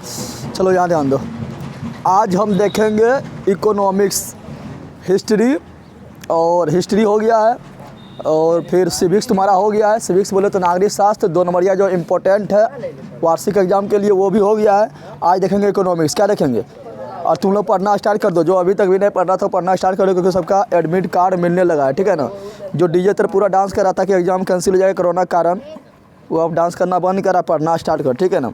चलो यहाँ ध्यान दो। आज हम देखेंगे इकोनॉमिक्स, हिस्ट्री, और हिस्ट्री हो गया है, और फिर सिविक्स तुम्हारा हो गया है। सिविक्स बोले तो नागरिक शास्त्र 2 नंबरिया जो इम्पोर्टेंट है वार्षिक एग्जाम के लिए, वो भी हो गया है। आज देखेंगे इकोनॉमिक्स, क्या देखेंगे। और तुम लोग पढ़ना स्टार्ट कर दो, जो अभी तक भी नहीं पढ़ रहा था पढ़ना स्टार्ट कर दो, क्योंकि सबका एडमिट कार्ड मिलने लगा है, ठीक है ना। जो डीजे तर पूरा डांस कर रहा था कि एग्ज़ाम कैंसिल हो जाएगा कोरोना के कारण, वो अब डांस करना बंद करा, पढ़ना स्टार्ट कर, ठीक है ना।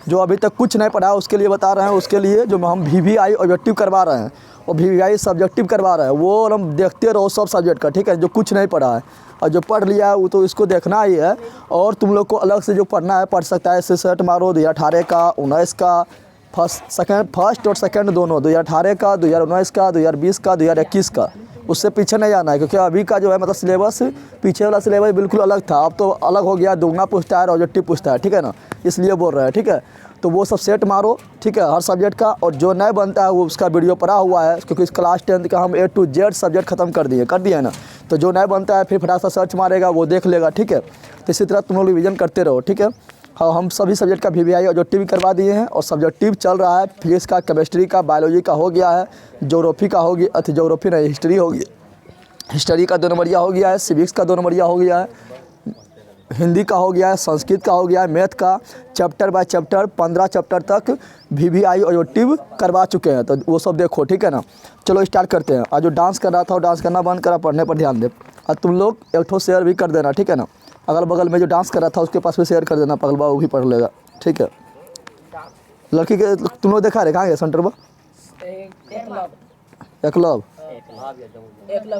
जो अभी तक कुछ नहीं पढ़ा उसके लिए बता रहे हैं, उसके लिए जो हम VVI ऑब्जेक्टिव करवा रहे हैं और VVI सब्जेक्टिव करवा रहे हैं, वो हम देखते रहो सब सब्जेक्ट का, ठीक है। जो कुछ नहीं पढ़ा है और जो पढ़ लिया है वो तो इसको देखना ही है। और तुम लोग को अलग से जो पढ़ना है पढ़ सकता है। सेट मारो 2018 का, 19 का, फर्स्ट और सेकंड दोनों, 2018 का, 2019 का, 2020 का, 2021 का। उससे पीछे नहीं आना है, क्योंकि अभी का जो है मतलब सिलेबस, पीछे वाला सिलेबस बिल्कुल अलग था, अब तो अलग हो गया, दुगना पूछता है, ऑब्जेक्टिव पूछता है, ठीक है ना, इसलिए बोल रहे हैं, ठीक है। तो वो सब सेट मारो, ठीक है, हर सब्जेक्ट का। और जो नहीं बनता है वो उसका वीडियो पड़ा हुआ है, क्योंकि इस क्लास 10th का हम A to Z सब्जेक्ट ख़त्म कर दिए ना। तो जो नहीं बनता है फिर फटाफट सर्च मारेगा, वो देख लेगा, ठीक है। तो इसी तरह तुम लोग रिविजन करते रहो, ठीक है। हाँ, हम सभी सब्जेक्ट का VVI ऑब्जेक्टिव करवा दिए हैं, और सब्जेक्टिव चल रहा है। फिजिक्स का, केमिस्ट्री का, बायोलॉजी का हो गया है, ज्योग्राफी का हो गया, ज्योग्राफी नहीं, हिस्ट्री हो गई, हिस्ट्री का 2 नंबरिया हो गया है, सिविक्स का 2 नंबरिया हो गया है, हिंदी का हो गया है, संस्कृत का हो गया है, मैथ का चैप्टर बाय चैप्टर 15 चैप्टर तक VVI ऑब्जेक्टिव करवा चुके हैं। तो वो सब देखो, ठीक है ना। चलो स्टार्ट करते हैं। आज जो डांस कर रहा था वो डांस करना बंद करा, पढ़ने पर ध्यान दे। और तुम लोग एक ठो शेयर भी कर देना, ठीक है ना। अगल बगल में जो डांस कर रहा था उसके पास भी शेयर कर देना, पगलबा वो भी पढ़ लेगा, ठीक है। लड़की के तुम लोग देखा रहे कहाँ गए सेंटर पर? एकलव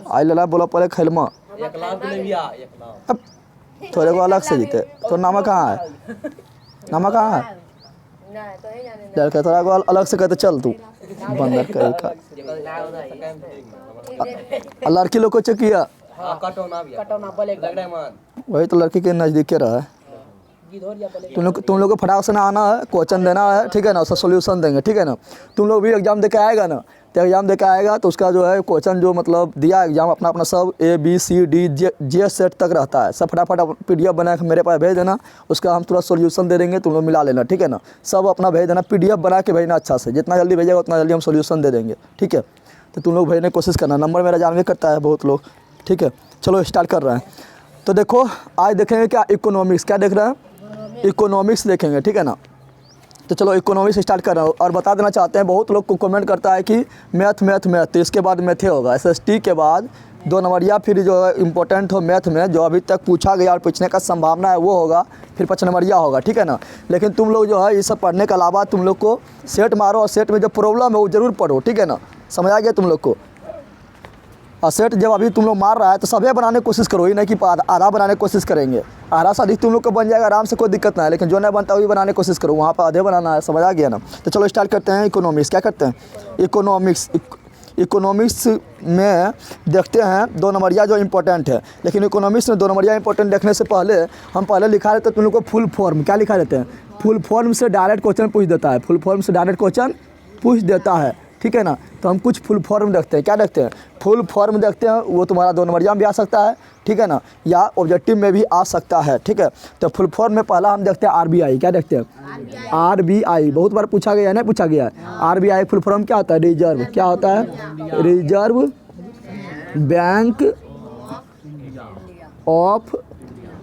आई लला बोला पहले खैलमा थोड़े को अलग से जीते। तो नामा कहाँ है, नामा कहाँ है? लड़का थोड़ा को अलग से कहते चल तू बंदर कहीं का। लड़की लोग को चेक किया, वही तो लड़की के नज़दीक के रहा है। तुम लोग को फटाक से ना आना है, क्वेश्चन देना है, ठीक है ना, उसका सोल्यूशन देंगे, ठीक है ना। तुम लोग भी एग्जाम दे के आएगा ना, तो एग्जाम दे के आएगा तो उसका जो है क्वेश्चन जो मतलब दिया एग्जाम अपना अपना सब ABCD J सेट तक रहता है। सब फटाफट PDF बना के मेरे पास भेज देना, उसका हम थोड़ा सोल्यूशन दे देंगे, तुम लोग मिला लेना, ठीक है ना। सब अपना भेज देना, PDF बना के भेजना अच्छा से, जितना जल्दी भेजेगा उतना जल्दी हम सोल्यूशन दे देंगे, ठीक है। तो तुम लोग भेजने की कोशिश करना, नंबर मेरा जानवे करता है बहुत लोग, ठीक है। चलो स्टार्ट कर रहे हैं। तो देखो आज देखेंगे क्या, इकोनॉमिक्स, क्या देख रहे हैं, इकोनॉमिक्स देखेंगे, ठीक है ना। तो चलो इकोनॉमिक्स स्टार्ट कर रहा हूँ। और बता देना चाहते हैं, बहुत लोग को कमेंट करता है कि मैथ मैथ मैथ, तो इसके बाद मैथे होगा। SST के बाद 2 नंबरिया फिर जो है इंपॉर्टेंट हो मैथ में, जो अभी तक पूछा गया और पूछने का संभावना है वो होगा, फिर 5 नंबरिया होगा, ठीक है ना। लेकिन तुम लोग जो है ये सब पढ़ने के अलावा तुम लोग को सेट मारो, और सेट में जो प्रॉब्लम है वो ज़रूर पढ़ो, ठीक है ना। समझ आ गया तुम लोग को। और सेट जब अभी तुम लोग मार रहा है तो सभी बनाने की कोशिश करो, ही नहीं कि आधा बनाने की कोशिश करेंगे। आधा से अधिक तुम लोग को बन जाएगा आराम से, कोई दिक्कत ना है। लेकिन जो नहीं बनता वही बनाने की कोशिश करो, वहाँ पर आधे बनाना है, समझ आ गया ना। तो चलो स्टार्ट करते हैं। इकोनॉमिक्स क्या करते हैं, इकोनॉमिक्स में देखते हैं 2 नंबरिया जो इंपॉर्टेंट है। लेकिन इकोनॉमिक्स में 2 नंबरिया इंपॉर्टेंट देखने से पहले हम पहले लिखा लेते हैं तुम लोग को फुल फॉर्म। क्या लिखा लेते हैं, फुल फॉर्म से डायरेक्ट क्वेश्चन पूछ देता है, फुल फॉर्म से डायरेक्ट क्वेश्चन पूछ देता है, ठीक है ना। तो हम कुछ फुल फॉर्म देखते हैं। क्या देखते हैं, फुल फॉर्म देखते हैं। वो तुम्हारा 2 नंबरिया में भी आ सकता है, ठीक है ना, या ऑब्जेक्टिव में भी आ सकता है, ठीक है। तो फुल फॉर्म में पहला हम देखते हैं RBI। क्या देखते हैं, RBI बहुत बार पूछा गया है, नहीं पूछा गया है। RBI फुल फॉर्म क्या होता है, रिजर्व, क्या होता है, reserve bank of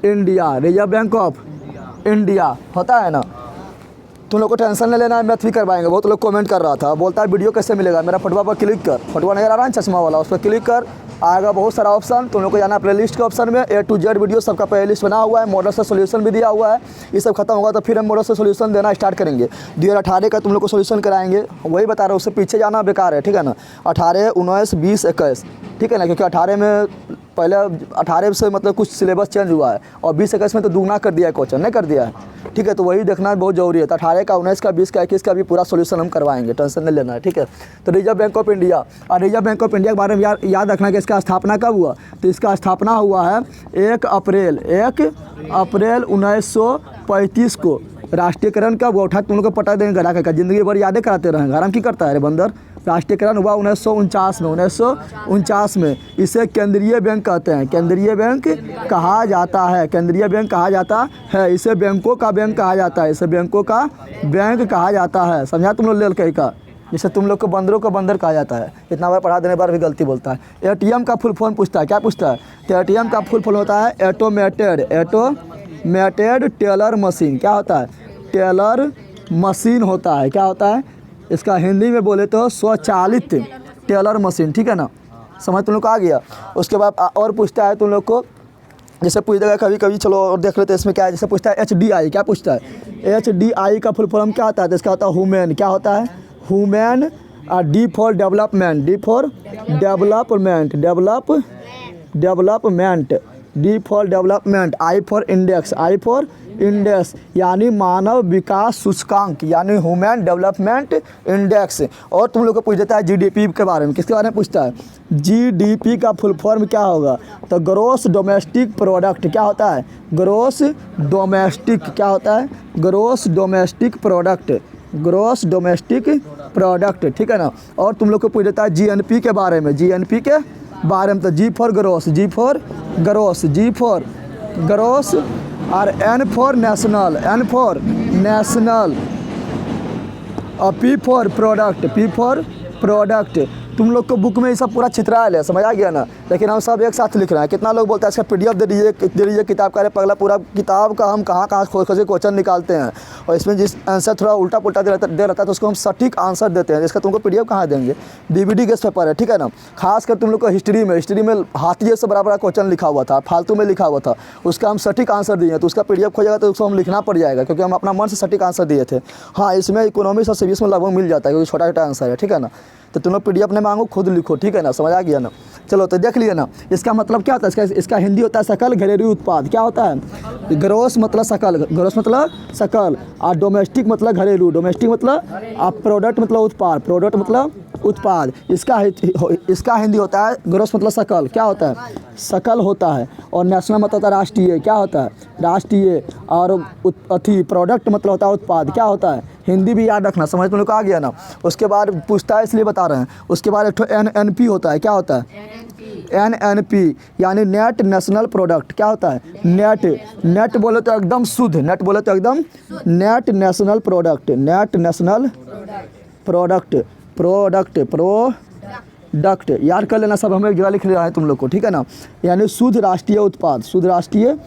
India, reserve bank of India होता है ना। तुम लोग को टेंशन नहीं लेना है, मैथ भी करवाएंगे। बहुत लोग कमेंट कर रहा था, बोलता है वीडियो कैसे मिलेगा, मेरा फोटो पर क्लिक कर, फोटो नजर आ रहा है चश्मा वाला, उस पर क्लिक कर, आएगा बहुत सारा ऑप्शन। तुम लोग को जाना प्लेलिस्ट के ऑप्शन में, A to Z वीडियो सबका प्लेलिस्ट बना हुआ है, मॉडल से सोल्यूशन भी दिया हुआ है। ये सब खत्म होगा तो फिर हम मॉडल से सोल्यूशन देना स्टार्ट करेंगे। 2018 का तुम लोग को सोल्यूशन कराएंगे, वही बता रहा हूँ, उससे पीछे जाना बेकार है, ठीक है ना। 18, 19, 20, 21, ठीक है ना, क्योंकि 18 में पहले 18 से मतलब कुछ सिलेबस चेंज हुआ है, और 20-21 में तो दुगना कर दिया है, क्वेश्चन नहीं कर दिया है, ठीक है। तो वही देखना बहुत जरूरी है। तो 18 का, 19 का, 20 का, 21 का भी पूरा सोल्यूशन हम करवाएंगे, टेंशन नहीं लेना है, ठीक है। तो रिजर्व बैंक ऑफ इंडिया, और रिजर्व बैंक ऑफ इंडिया के बारे में याद रखना कि इसका स्थापना कब हुआ। तो इसका स्थापना हुआ है 1 अप्रैल 1935 को। राष्ट्रीयकरण कब हुआ, उठा तुम लोग को पता देंगे, घरा का जिंदगी भर यादें कराते रहेंगे, आराम की करता है रे बंदर, राष्ट्रीयकरण हुआ 1949 में, 1949 में। इसे केंद्रीय बैंक कहते हैं, केंद्रीय बैंक कहा जाता है, केंद्रीय बैंक कहा जाता है। इसे बैंकों का बैंक कहा जाता है, इसे बैंकों का बैंक कहा जाता है। समझा तुम लोग? लेल कहीं का जैसे तुम लोग को बंदरों को बंदर कहा जाता है, इतना बार पढ़ा देने पर भी गलती बोलता है। एटीएम का फुल फॉर्म पूछता है, क्या पूछता है? तो एटीएम का फुल फॉर्म होता है ऑटोमेटेड टेलर मशीन। क्या होता है? टेलर मशीन होता है। क्या होता है? इसका हिंदी में बोले तो स्वचालित टेलर मशीन। ठीक है ना, समझ तुम लोग को आ गया। उसके बाद और पूछता है तुम लोग को, जैसे पूछ देगा कभी कभी, चलो और देख लेते हैं इसमें क्या है। जैसे पूछता है HDI, क्या पूछता है? HDI का फुल फॉर्म क्या होता है? तो इसका होता है ह्यूमन। क्या होता है? Human. D for development, D for development, development, D for development, I for index, I for index यानी मानव विकास सूचकांक, यानी ह्यूमन डेवलपमेंट इंडेक्स। और तुम लोग को पूछ देता है GDP के बारे में। किसके बारे में पूछता है? GDP का फुल फॉर्म क्या होगा? तो ग्रोस डोमेस्टिक प्रोडक्ट। क्या होता है? Gross domestic. क्या होता है? Gross domestic product, gross domestic product. ठीक है ना। और तुम लोग को पूछ देता है GNP के बारे में, GNP के बारे में। तो G for gross, G for gross, G for gross, और N for national, N for national, और P for product, P for product. तुम लोग को बुक में ये सब पूरा चित्रायल है, समझ आ गया ना। लेकिन हम सब एक साथ लिख रहे हैं। कितना लोग बोलता है इसका PDF दे दीजिए किताब का। अरे पगला, पूरा किताब का हम कहाँ खोज खोज के क्वेश्चन निकालते हैं, और इसमें जिस आंसर थोड़ा उल्टा पुल्टा दे रहता है तो उसको हम सटीक आंसर देते हैं। इसका तुमको PDF कहाँ देंगे? DVD गेस्ट पेपर है। ठीक है ना। खासकर तुम लोग को हिस्ट्री में हाथी जैसे बड़ा बड़ा क्वेश्चन लिखा हुआ था, फालतू में लिखा हुआ था, उसका हम सटीक आंसर दिए। तो उसका PDF खोजेगा तो उसको हम लिखना पड़ जाएगा, क्योंकि हम अपना मन से सटीक आंसर दिए थे। हाँ, इसमें इकोनॉमिक्स और सिविक्स में लगभग मिल जाता है, क्योंकि छोटा छोटा आंसर है। ठीक है ना। तो तुम लोग PDF ने मांगो, खुद लिखो। ठीक है ना, समझ आ गया ना। चलो तो देख लिया ना। इसका मतलब क्या होता है? इसका हिंदी होता है सकल घरेलू उत्पाद। क्या होता है? ग्रोस मतलब सकल, ग्रोस मतलब सकल, और डोमेस्टिक मतलब घरेलू, डोमेस्टिक मतलब प्रोडक्ट मतलब उत्पाद, प्रोडक्ट मतलब उत्पाद। इसका हिंदी होता है ग्रोस मतलब सकल। क्या होता है? सकल होता है। और नेशनल मतलब होता है राष्ट्रीय। क्या होता है? राष्ट्रीय। और प्रोडक्ट मतलब होता है उत्पाद। क्या होता है? हिंदी भी याद रखना, समझ तुम लोग को आ गया ना। उसके बाद पूछता है इसलिए बता रहे हैं। उसके बाद एक NNP होता है। क्या होता है? NNP यानी नेट नेशनल प्रोडक्ट। क्या होता है? नेट बोले तो एकदम शुद्ध, नेट बोले तो एकदम net national product, net national product, product याद कर लेना सब। हमें एक जगह लिख रहा है तुम लोग को। ठीक है ना। यानी शुद्ध राष्ट्रीय उत्पाद, शुद्ध राष्ट्रीय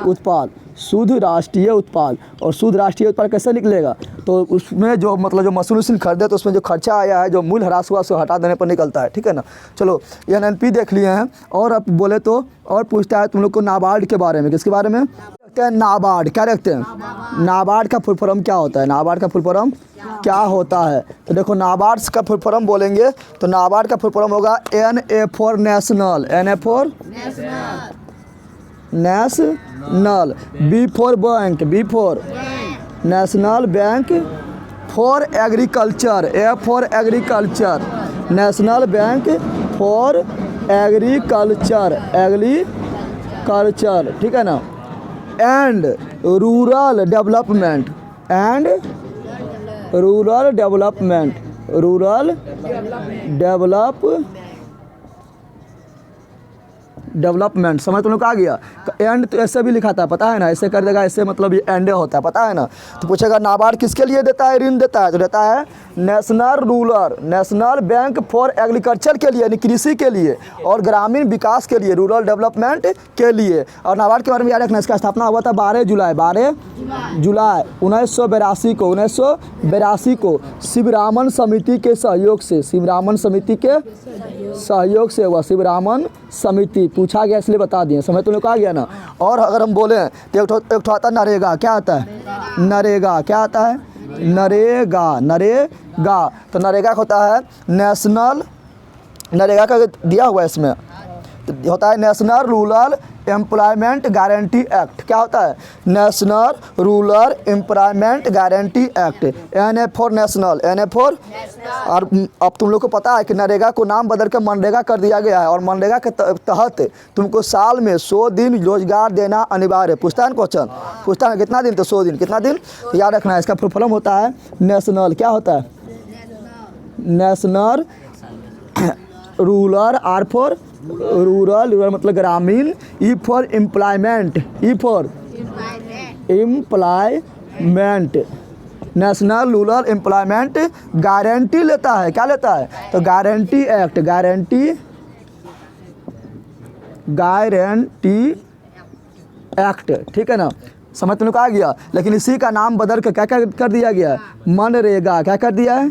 उत्पाद, शुद्ध राष्ट्रीय उत्पाद। और शुद्ध राष्ट्रीय उत्पाद कैसे निकलेगा? तो उसमें जो मतलब जो मशीन खरीदे तो उसमें जो खर्चा आया है, जो मूल्य ह्रास हुआ, उसको हटा देने पर निकलता है। ठीक है ना। चलो NNP देख लिए हैं। और अब बोले तो और पूछता है तुम लोग को नाबार्ड के बारे में। किसके बारे में? रखते हैं नाबार्ड। क्या रखते हैं? नाबार्ड का फुल फॉर्म क्या होता है? नाबार्ड का फुल फॉर्म क्या होता है? तो देखो, नाबार्ड का फुल फॉर्म बोलेंगे तो नाबार्ड का फुल फॉर्म होगा NA for national, NA for national, B for bank, B for national bank, for agriculture, A for agriculture, national bank for agriculture, agriculture. ठीक है ना। And rural development, and rural development, rural development. समझ तुम लोग आ गया। And तो ऐसे भी लिखा था, पता है ना। ऐसे कर देगा, ऐसे मतलब ये एंडे होता है, पता है ना। तो पूछेगा नाबार्ड किसके लिए देता है, ऋण देता है? तो देता है नेशनल बैंक फॉर एग्रीकल्चर के लिए, यानी कृषि के लिए, और ग्रामीण विकास के लिए, रूरल डेवलपमेंट के लिए। और नाबार्ड के बारे में याद रखना, इसका स्थापना हुआ था 12 जुलाई 1982 को शिवरामन समिति के सहयोग से, शिवरामन समिति के सहयोग से हुआ। शिवरामन समिति पूछा गया इसलिए बता दिए। समझ तुम लोग आ गया ना। और अगर हम बोलें तो एक ठो आता है नरेगा। क्या आता है? नरेगा। क्या आता है? नरेगा। तो नरेगा होता है नेशनल, नरेगा का दिया हुआ है इसमें, तो होता है national rural employment guarantee act. क्या होता है? National rural employment guarantee act, NA for national, NA for. और अब तुम लोग को पता है कि नरेगा को नाम बदल कर मनरेगा कर दिया गया है। और मनरेगा के तहत तुमको साल में 100 दिन रोजगार देना अनिवार्य है। पूछता है ना क्वेश्चन, पूछता है कितना दिन? तो 100 दिन। कितना दिन? तो याद रखना है। इसका फुल फॉर्म होता है नेशनल। क्या होता है? National, rural, R for rural, rural मतलब ग्रामीण, E for employment, E for employment, national rural employment guarantee लेता है। क्या लेता है? तो गारंटी एक्ट, गारंटी एक्ट, ठीक है ना, समझ तुम लोग आ गया। लेकिन इसी का नाम बदल कर क्या क्या कर दिया गया है? मनरेगा। क्या कर दिया है?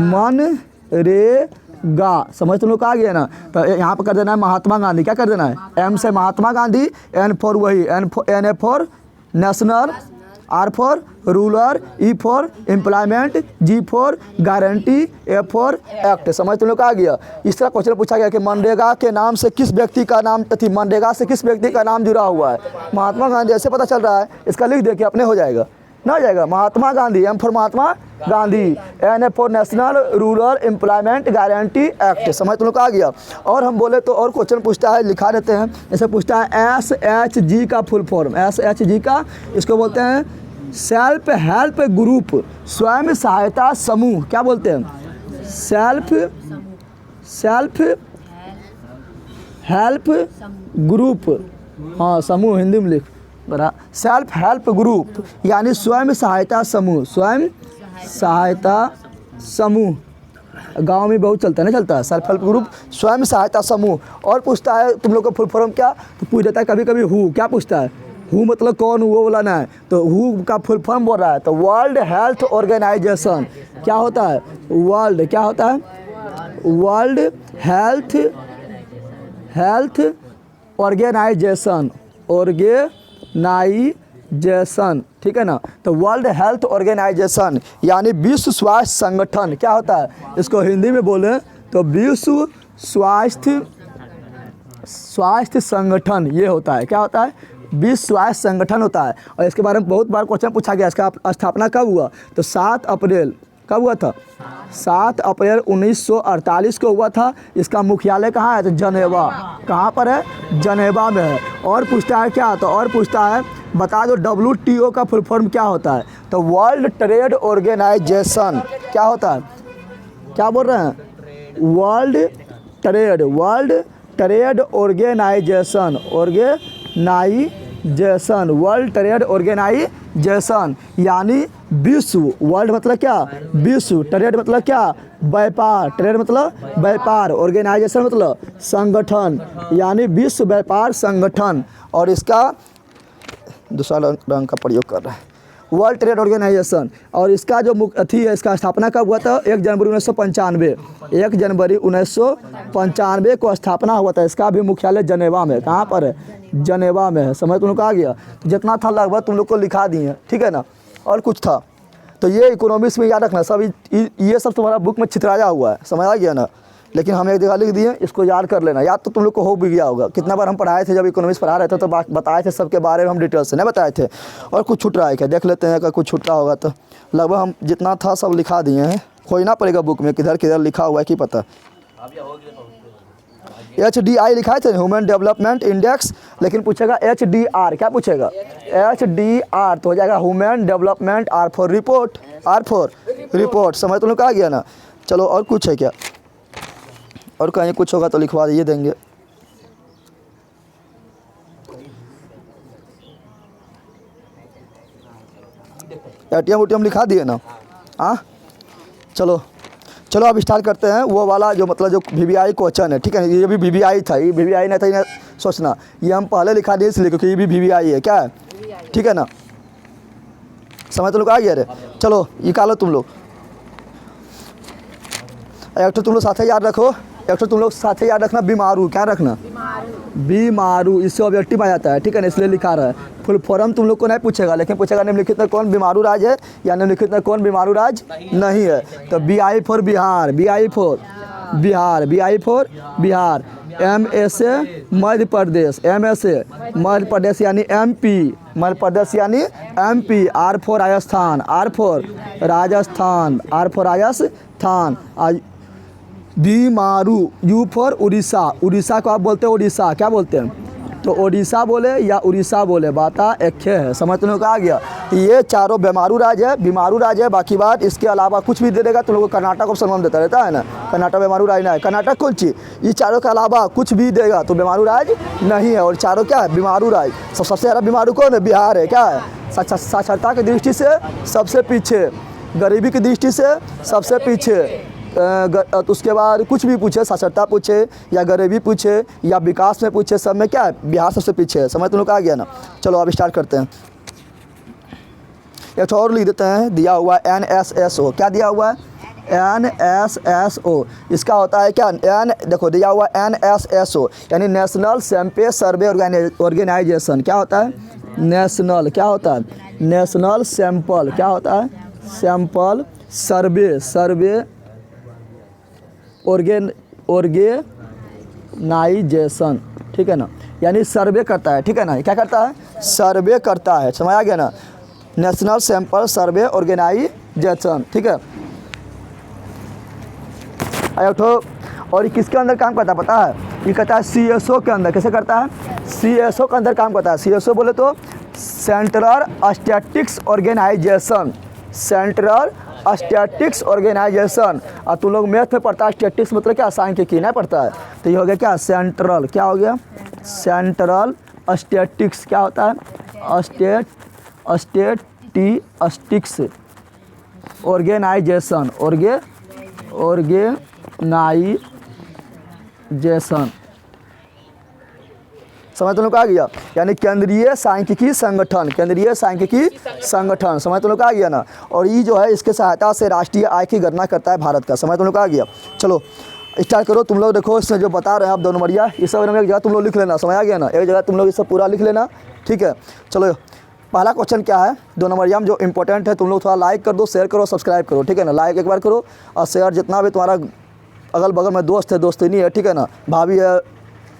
मनरेगा। समझ तुम लोग आ गया ना। तो यहाँ पर कर देना है महात्मा गांधी। क्या कर देना है? एम से महात्मा गांधी, एन फॉर वही, N A for national, R for rural, E for employment, G for guarantee, A for act. समझ तुम लोग आ गया। इस तरह क्वेश्चन पूछा गया कि मनरेगा के नाम से किस व्यक्ति का नाम थी, मनरेगा से किस व्यक्ति का नाम जुड़ा हुआ है? महात्मा गांधी। ऐसे पता चल रहा है, इसका लिख दे के अपने हो जाएगा ना, हो जाएगा। Mahatma Gandhi, M for Mahatma Gandhi, N A for national rural employment guarantee act. समझ तुम लोग आ गया। और हम बोले तो और क्वेश्चन पूछता है, लिखा देते हैं। ऐसे पूछता है SHG का फुल फॉर्म, SHG का इसको बोलते हैं सेल्फ हेल्प ग्रुप, स्वयं सहायता समूह। क्या बोलते हैं? सेल्फ हेल्प ग्रुप, हाँ समूह हिंदी में लिख बरा, सेल्फ हेल्प ग्रुप यानी स्वयं सहायता समूह, स्वयं सहायता समूह। गांव में बहुत चलता है ना, चलता है सेल्फ हेल्प ग्रुप, स्वयं सहायता समूह। और पूछता है तुम लोग का फुल फॉर्म क्या, तो पूछ देता है कभी कभी हु। क्या पूछता है? हु मतलब कौन, वो बोला ना है, तो हु का फुल फॉर्म बोल रहा है। तो वर्ल्ड हेल्थ ऑर्गेनाइजेशन क्या होता है? वर्ल्ड क्या होता है? वर्ल्ड हेल्थ ऑर्गेनाइजेशन, ऑर्गेनाइजेशन, ठीक है ना। तो वर्ल्ड हेल्थ ऑर्गेनाइजेशन यानी विश्व स्वास्थ्य संगठन क्या होता है? इसको हिंदी में बोले तो विश्व स्वास्थ्य संगठन ये होता है। क्या होता है? विश्व स्वास्थ्य संगठन होता है। और इसके बारे में बहुत बार क्वेश्चन पूछा गया। इसका स्थापना कब हुआ? तो 7 अप्रैल, कब हुआ था? 7 अप्रैल 1948 को हुआ था। इसका मुख्यालय कहाँ है? तो जनेवा। कहाँ पर है? जनेवा में है। और पूछता है क्या? तो और पूछता है बता दो WTO का फुल फॉर्म क्या होता है? तो वर्ल्ड ट्रेड ऑर्गेनाइजेशन क्या होता है? क्या बोल रहे हैं? World trade organisation, world trade organisation यानी विश्व, वर्ल्ड मतलब क्या? विश्व, ट्रेड मतलब क्या? व्यापार, ट्रेड मतलब व्यापार, ऑर्गेनाइजेशन मतलब संगठन यानी विश्व व्यापार संगठन। और इसका दूसरा रंग का प्रयोग कर रहा है, वर्ल्ड ट्रेड ऑर्गेनाइजेशन। और इसका जो मुख्य है, इसका स्थापना कब हुआ था? 1 जनवरी 1995, 1 जनवरी 1995 को स्थापना हुआ था। इसका भी मुख्यालय जनेवा में। कहाँ पर है? जनेवा में है। समझ तुम लोग आ गया। तो जितना था लगभग तुम लोग को लिखा दिए, ठीक है ना। और कुछ था तो ये इकोनॉमिक्स में याद रखना सब, ये सब तुम्हारा बुक में छितराया हुआ है, समझ आ गया ना। लेकिन हम एक जगह लिख दिए, इसको याद कर लेना। याद तो तुम लोग को हो भी गया होगा। कितना बार हम पढ़ाए थे, जब इकोनॉमिक्स पढ़ा रहे थे तो बताए थे सबके बारे में हम डिटेल से नहीं बताए थे। और कुछ छूट रहा है क्या देख लेते हैं, अगर कुछ छूट रहा होगा तो। लगभग हम जितना था सब लिखा दिए हैं, खोजना पड़ेगा बुक में किधर किधर लिखा हुआ है कि पता। HDI लिखा है ह्यूमन डेवलपमेंट इंडेक्स, लेकिन पूछेगा HDR। क्या पूछेगा? HDR तो हो जाएगा human development, R for report, समझ तुम लोग का आ गया ना। चलो और कुछ है क्या? और कहीं कुछ होगा तो लिखवा दिए देंगे। ATM लिखा दिए ना। हाँ चलो अब स्टार्ट करते हैं। वो वाला जो मतलब जो VVI क्वेश्चन है, ठीक है। ये भी VVI था, ये VVI नहीं था, ये सोचना। ये हम पहले लिखा दिए इसलिए क्योंकि ये भी VVI है। क्या है? ठीक है ना। समझ तो लोग आ गया रे। चलो निकालो तुम लोग। एक तो तुम लोग साथ याद रखो, एक तो तुम लोग साथ याद रखना बीमारू। क्या रखना? बीमारू। इससे ऑब्जेक्टिव आ जाता है, ठीक है ना, इसलिए लिखा रहा है। फुल फॉर्म तुम लोग को नहीं पूछेगा, लेकिन पूछेगा निम्नलिखित में कौन बीमारू राज्य है या निम्नलिखित में कौन बीमारू राज्य नहीं है। तो BI for Bihar, BI for Bihar. MSA Madhya Pradesh, MSA Madhya Pradesh यानी MP, मध्य प्रदेश यानी MP। R for Rajasthan, R for Rajasthan. BIMARU. U for Orissa, Orissa को आप बोलते हैं उड़ीसा। क्या बोलते हैं? तो तो ओडिशा बोले या उड़ीसा बोले, बाता एक है। समझ तुम लोग को आ गया। ये चारों बेमारू राज्य है, बीमारू राज्य है। बाकी बात इसके अलावा कुछ भी दे देगा तुम लोग को कर्नाटक को सम्मान देता रहता है ना, कर्नाटक बेमारू राज्य ना है। कर्नाटक कौन चीज़, ये चारों के अलावा कुछ भी देगा तो बेमारू राज्य नहीं है। और चारों क्या है, बीमारू राज्य। सबसे ज़्यादा बीमारू कौन है, बिहार है। क्या है, साक्षरता की दृष्टि से सबसे पीछे, गरीबी की दृष्टि से सबसे पीछे। उसके बाद कुछ भी पूछे, साक्षरता पूछे या गरीबी पूछे या विकास में पूछे, सब में क्या है, बिहार सबसे पीछे है। समझ तुम लोग आ गया ना। चलो अब स्टार्ट करते हैं। एक और लिख देते हैं, दिया हुआ है NSSO। क्या दिया हुआ है, NSSO। इसका होता है क्या, देखो दिया हुआ NSSO यानी नेशनल सैंपल सर्वे ऑर्गेनाइजेशन। क्या होता है, नेशनल, क्या होता है, नेशनल सैंपल, क्या होता है, सैंपल सर्वे ऑर्गेनाइजेशन। ठीक है ना, यानी सर्वे करता है। ठीक है ना, क्या करता है, सर्वे करता है। समझ आ गया ना, नेशनल सैंपल सर्वे ऑर्गेनाइजेशन। ठीक है। और ये किसके अंदर काम करता है पता है, ये करता है CSO के अंदर। कैसे करता है, CSO के अंदर काम करता है। CSO बोले तो central statistics organisation, central statistics organisation. और तुम लोग मैथ में पढ़ता है स्टैटिस्टिक्स मतलब क्या, सांख्यिकी नहीं पढ़ता है। तो ये हो गया क्या, सेंट्रल, क्या हो गया, सेंट्रल स्टैटिस्टिक्स। क्या होता है, स्टैटिस्टिक्स ऑर्गेनाइजेशन, ऑर्गेनाइजेशन। समझ तुम लोग आ गया, यानी केंद्रीय सांख्यिकी संगठन, केंद्रीय सांख्यिकी संगठन। समझ तुम लोग आ गया ना। और ये जो है इसके सहायता से राष्ट्रीय आय की गणना करता है भारत का। समझ तुम लोग आ गया। चलो स्टार्ट करो। तुम लोग देखो इसमें जो बता रहे हैं आप 2 नंबरिया, ये सब एक जगह तुम लोग लिख लेना। समझ आ गया ना, एक जगह तुम लोग ये सब पूरा लिख लेना। ठीक है। चलो पहला क्वेश्चन क्या है 2 नंबरिया में जो इंपॉर्टेंट है, तुम लोग थोड़ा लाइक कर दो, शेयर करो, सब्सक्राइब करो। ठीक है ना, लाइक एक बार करो और शेयर, जितना भी तुम्हारा अगल बगल में दोस्त है, दोस्त नहीं है, ठीक है ना, भाभी है,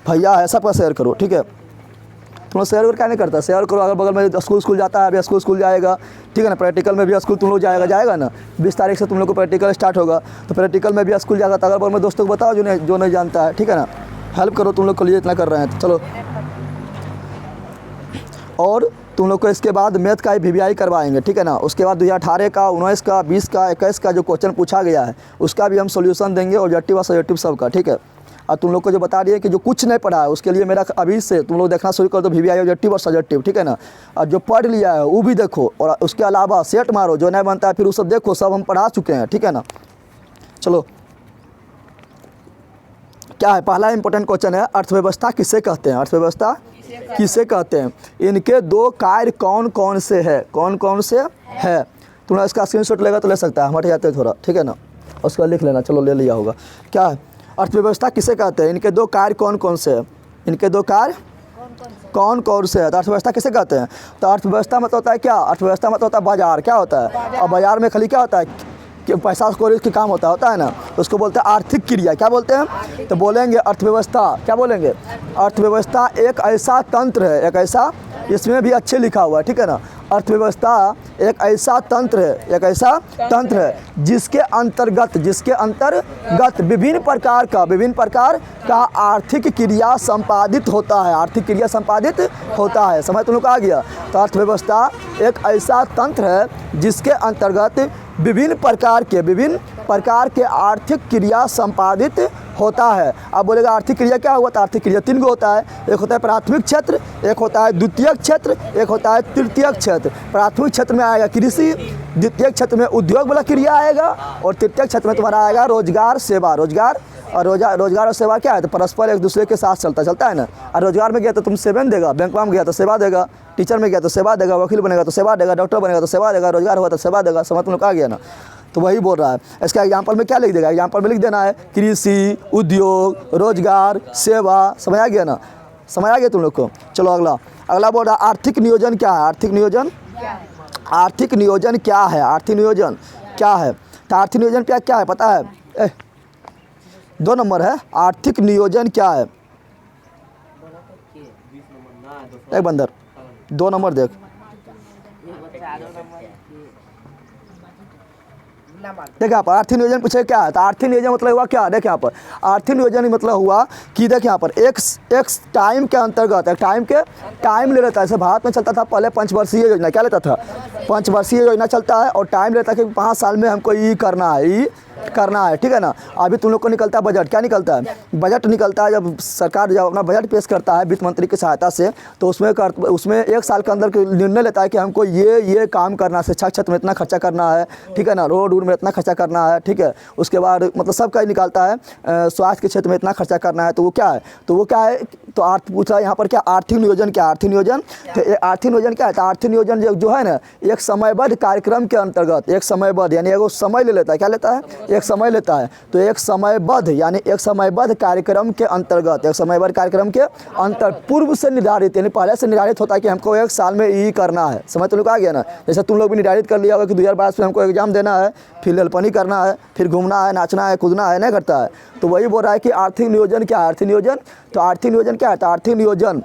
भैया है, सबका शेयर करो। ठीक है, तुम लोग शेयर क्या नहीं करता, शेयर करो। अगर बगल में स्कूल जाता है, अभी स्कूल जाएगा। ठीक है ना, प्रैक्टिकल में भी स्कूल तुम लोग जाएगा ना, 20 तारीख से तुम लोग को प्रैक्टिकल स्टार्ट होगा। तो प्रैक्टिकल में भी स्कूल जाएगा। तो अगर बगल में दोस्तों को बताओ जो नहीं जानता है। ठीक है ना, हेल्प करो, तुम लोग के लिए इतना कर रहे हैं। चलो, और तुम लोग को इसके बाद मैथ का VVI करवाएंगे। ठीक है ना, उसके बाद 2018 का, 19 का, 20 का, 21 का जो क्वेश्चन पूछा गया है उसका भी हम सॉल्यूशन देंगे, ऑब्जेक्टिव और सब्जेक्टिव सबका। ठीक है। और तुम लोग को जो बता रही है कि जो कुछ नहीं पढ़ा है उसके लिए मेरा अभी से तुम लोग देखना शुरू कर दो, VVI ऑब्जेक्टिव और सब्जेक्टिव। ठीक है ना, और जो पढ़ लिया है वो भी देखो, और उसके अलावा सेट मारो, जो नहीं बनता है फिर वो सब देखो, सब हम पढ़ा चुके हैं। ठीक है ना। चलो क्या है, पहला इंपॉर्टेंट क्वेश्चन है, अर्थव्यवस्था किसे कहते हैं, अर्थव्यवस्था किसे कहते हैं, इनके 2 कार्य कौन कौन से है, कौन कौन से है। तुम लोग इसका स्क्रीनशॉट लेगा तो ले सकता है, हम हट जाते हैं थोड़ा। ठीक है ना, उसका लिख लेना। चलो ले लिया होगा। क्या है, अर्थव्यवस्था किसे कहते हैं, इनके 2 कार्य कौन कौन से हैं, इनके 2 कार्य कौन कौन से है। तो अर्थव्यवस्था किसे कहते हैं, तो अर्थव्यवस्था मतलब होता है क्या, अर्थव्यवस्था मतलब होता है बाजार। क्या होता है, और बाजार में खाली क्या होता है कि पैसा स्कोर की काम होता है ना, तो उसको बोलते हैं आर्थिक क्रिया। क्या बोलते हैं, तो बोलेंगे अर्थव्यवस्था, क्या बोलेंगे, अर्थव्यवस्था एक ऐसा तंत्र है, एक ऐसा, इसमें भी अच्छे लिखा हुआ है। ठीक है ना, अर्थव्यवस्था एक ऐसा तंत्र है, एक ऐसा तंत्र है जिसके अंतर्गत विभिन्न प्रकार का आर्थिक क्रिया संपादित होता है, आर्थिक क्रिया संपादित होता है। समझ तुम लोग आ गया। तो अर्थव्यवस्था एक ऐसा तंत्र है जिसके अंतर्गत विभिन्न प्रकार के आर्थिक क्रिया संपादित होता है। अब बोलेगा आर्थिक क्रिया क्या हुआ, तो आर्थिक क्रिया 3 गो होता है, एक होता है प्राथमिक क्षेत्र, एक होता है द्वितीयक क्षेत्र, एक होता है तृतीयक क्षेत्र। प्राथमिक क्षेत्र में आएगा कृषि, द्वितीयक क्षेत्र में उद्योग वाला क्रिया आएगा, और तृतीयक क्षेत्र में तुम्हारा आएगा रोजगार सेवा। रोजगार और सेवा क्या है, तो परस्पर एक दूसरे के साथ चलता है ना। और रोजगार में गया तो तुम सेवन देगा, बैंक में गया तो सेवा देगा, टीचर में गया तो सेवा देगा, वकील बनेगा तो सेवा देगा, डॉक्टर बनेगा तो सेवा देगा, रोजगार हुआ तो सेवा देगा। समझ तुम लोग आ गया ना। तो वही बोल रहा है। इसका एग्जाम्पल में क्या लिख देगा, एग्जाम्पल में लिख देना है कृषि, उद्योग, रोजगार, सेवा। समझ आ गया ना, समझ आ गया तुम लोग को। चलो अगला बोल रहा है आर्थिक नियोजन क्या है, आर्थिक नियोजन क्या है, आर्थिक नियोजन क्या है। तो आर्थिक नियोजन क्या है पता है, 2 नंबर है, आर्थिक नियोजन क्या है। एक बंदर 2 नंबर देख, देखिए यहाँ पर आर्थिक नियोजन पूछे क्या है, तो आर्थिक नियोजन मतलब हुआ क्या, देखिए यहाँ पर आर्थिक नियोजन मतलब हुआ कि देखिए यहाँ पर एक टाइम के अंतर्गत, एक टाइम ले लेता है। जैसे भारत में चलता था पहले पंचवर्षीय योजना, क्या लेता था, पंचवर्षीय योजना चलता है और टाइम लेता है कि 5 साल में हमको ये करना है, ये करना है, ठीक है ना। अभी तुम लोग को निकलता है बजट, क्या निकलता है, बजट निकलता है। जब सरकार जब अपना बजट पेश करता है वित्त मंत्री की सहायता से, तो उसमें 1 साल के अंदर निर्णय लेता है कि हमको ये काम करना है, शिक्षा क्षेत्र में इतना खर्चा करना है, ठीक है ना, रोड में इतना खर्चा करना है, ठीक है। उसके बाद मतलब सब का निकालता है, स्वास्थ्य के क्षेत्र में इतना खर्चा करना है। तो वो क्या है, तो पूछा यहाँ पर क्या आर्थिक नियोजन, क्या आर्थिक नियोजन, तो आर्थिक नियोजन क्या है, तो आर्थिक नियोजन जो है ना, एक समयबद्ध कार्यक्रम के अंतर्गत, एक समयबद्ध यानी एगो समय ले लेता है, क्या लेता है, एक समय लेता है। तो एक समयबद्ध यानी एक समयबद्ध कार्यक्रम के अंतर्गत, एक समयबद्ध कार्यक्रम के पूर्व से निर्धारित, यानी पहले से निर्धारित होता है कि हमको 1 साल में ये करना है। समझ तुम लोग आ गया ना। जैसे तुम लोग भी निर्धारित कर लिया होगा कि 2022 में हमको एग्जाम देना है, फिर ललपनी करना है, फिर घूमना है, नाचना है, कूदना है, नहीं करता है। तो वही बोल रहा है कि आर्थिक नियोजन क्या है, आर्थिक नियोजन, तो आर्थिक नियोजन क्या है, तो आर्थिक नियोजन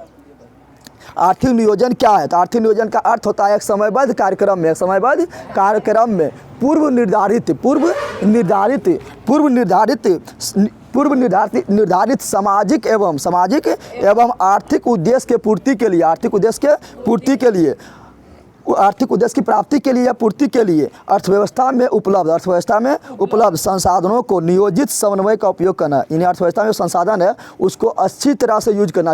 क्या है, तो आर्थिक नियोजन का अर्थ होता है एक समयबद्ध कार्यक्रम में, एक समयबद्ध कार्यक्रम में पूर्व निर्धारित सामाजिक एवं आर्थिक उद्देश्य के पूर्ति के लिए, आर्थिक उद्देश्य की प्राप्ति के लिए या पूर्ति के लिए अर्थव्यवस्था में उपलब्ध संसाधनों को नियोजित समन्वय का उपयोग करना। यानी अर्थव्यवस्था में जो संसाधन है उसको अच्छी तरह से यूज करना,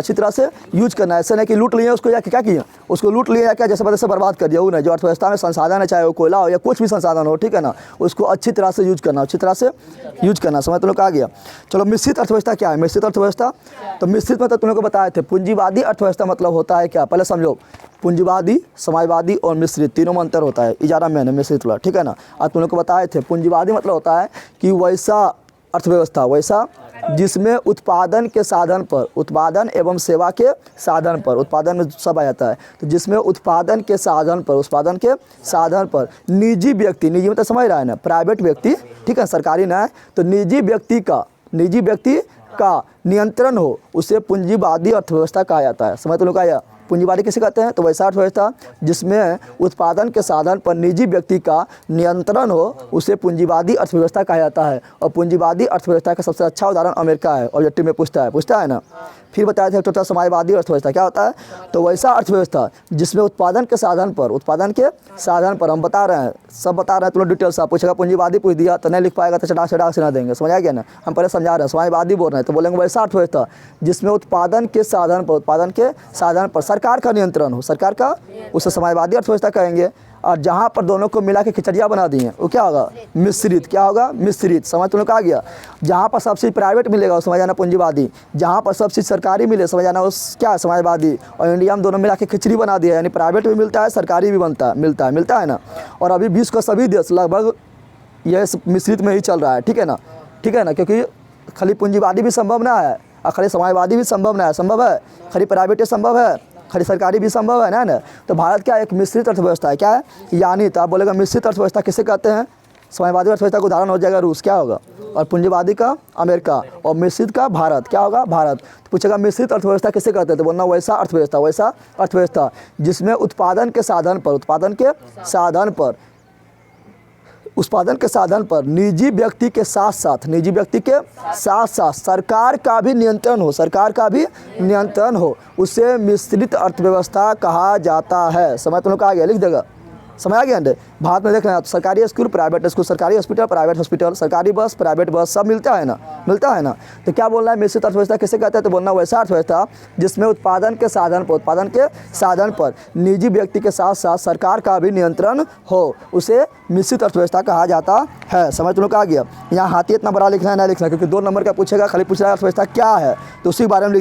ऐसे नहीं कि लूट लिए उसको, या क्या किया उसको लूट लिया, या क्या जैसे पता से बर्बाद कर दिया, वो नहीं। जो अर्थव्यवस्था में संसाधन है, चाहे वो कोयला हो या कुछ भी संसाधन हो, ठीक है ना, उसको अच्छी तरह से यूज करना, समझ तुम लोग आ गया। चलो मिश्रित अर्थव्यवस्था क्या है, मिश्रित अर्थव्यवस्था, तो मिश्रित मतलब तुम लोग को बताए थे पूंजीवादी अर्थव्यवस्था मतलब होता है क्या, पहले समझो। पूंजीवादी, समाजवादी और मिश्रित तीनों में अंतर होता है, इजारा मैंने मिश्रित वाला, ठीक है ना। आज तुम लोग को बताए थे पूंजीवादी मतलब होता है कि वैसा अर्थव्यवस्था जिसमें उत्पादन के साधन पर, उत्पादन एवं सेवा के साधन पर, उत्पादन में सब आ जाता है, तो जिसमें उत्पादन के साधन पर निजी व्यक्ति, निजी मतलब समझ रहा है ना, प्राइवेट व्यक्ति, ठीक है, सरकारी ना है, तो निजी व्यक्ति का नियंत्रण हो, उसे पूंजीवादी अर्थव्यवस्था कहा जाता है। समझ तो लोग आया, पूंजीवादी किसे कहते हैं, तो वैसा अर्थव्यवस्था जिसमें उत्पादन के साधन पर निजी व्यक्ति का नियंत्रण हो, उसे पूंजीवादी अर्थव्यवस्था कहा जाता है। और पूंजीवादी अर्थव्यवस्था का सबसे अच्छा उदाहरण अमेरिका है, ऑब्जेक्टिव में पूछता है ना। फिर बताया था तो समाजवादी अर्थव्यवस्था क्या होता है, तो वैसा अर्थव्यवस्था जिसमें उत्पादन के साधन पर हम बता रहे हैं, सब बता रहे हैं, तुम लोग डिटेल से पूछेगा, पूंजीवादी पूछ दिया तो नहीं लिख पाएगा, तो चटाक से ना देंगे, समझ आ गया ना। हम पहले समझा रहे हैं, समाजवादी बोल रहे हैं तो बोलेंगे वैसा अर्थव्यवस्था जिसमें उत्पादन के साधन पर सरकार का नियंत्रण हो, सरकार का, उसे समाजवादी अर्थव्यवस्था कहेंगे। और जहाँ पर दोनों को मिला के खिचड़िया बना दी हैं वो क्या होगा, मिश्रित, क्या होगा, मिश्रित। समझ तुम लोग आ गया। जहाँ पर सब चीज़ प्राइवेट मिलेगा वो समझ जाना पूंजीवादी, जहाँ पर सब चीज़ सरकारी मिले समझ जाना उस क्या समाजवादी। और इंडिया में दोनों मिला के खिचड़ी बना दिया, यानी प्राइवेट भी मिलता है, सरकारी भी मिलता है ना। और अभी विश्व का सभी देश लगभग यह मिश्रित में ही चल रहा है, ठीक है ना, क्योंकि खाली पूंजीवादी भी संभव ना है और खाली समाजवादी भी संभव ना है, संभव है खाली प्राइवेट संभव है, खाली सरकारी भी संभव है ना। तो भारत क्या एक मिश्रित अर्थव्यवस्था है, क्या है, यानी तो आप बोलेगा मिश्रित अर्थव्यवस्था किसे कहते हैं, समाजवादी अर्थव्यवस्था का उदाहरण हो जाएगा रूस, क्या होगा, और पूंजीवादी का अमेरिका, और मिश्रित का भारत, क्या होगा, भारत। तो पूछेगा मिश्रित अर्थव्यवस्था किसे कहते हैं, तो बोलना वैसा अर्थव्यवस्था जिसमें उत्पादन के साधन पर निजी व्यक्ति के साथ साथ सरकार का भी नियंत्रण हो, उसे मिश्रित अर्थव्यवस्था कहा जाता है। समझ तुम लोग आ गया, लिख देगा, समझ आ गया। भारत में देख रहे हैं तो सरकारी स्कूल, प्राइवेट स्कूल, सरकारी हॉस्पिटल, प्राइवेट हॉस्पिटल, सरकारी बस, प्राइवेट बस, सब मिलता है ना। तो क्या बोलना है, मिश्रित अर्थव्यवस्था किसे कहते हैं, तो बोलना वैसा अर्थव्यवस्था जिसमें उत्पादन के साधन पर निजी व्यक्ति के साथ साथ सरकार का भी नियंत्रण हो, उसे मिश्रित अर्थव्यवस्था कहा जाता है। समझ तुम लोग आ गया। यहाँ हाथी इतना बड़ा लिखना है ना लिखना, क्योंकि 2 नंबर का पूछेगा, खाली पूछ रहा है अर्थव्यवस्था क्या है, तो उसी के बारे में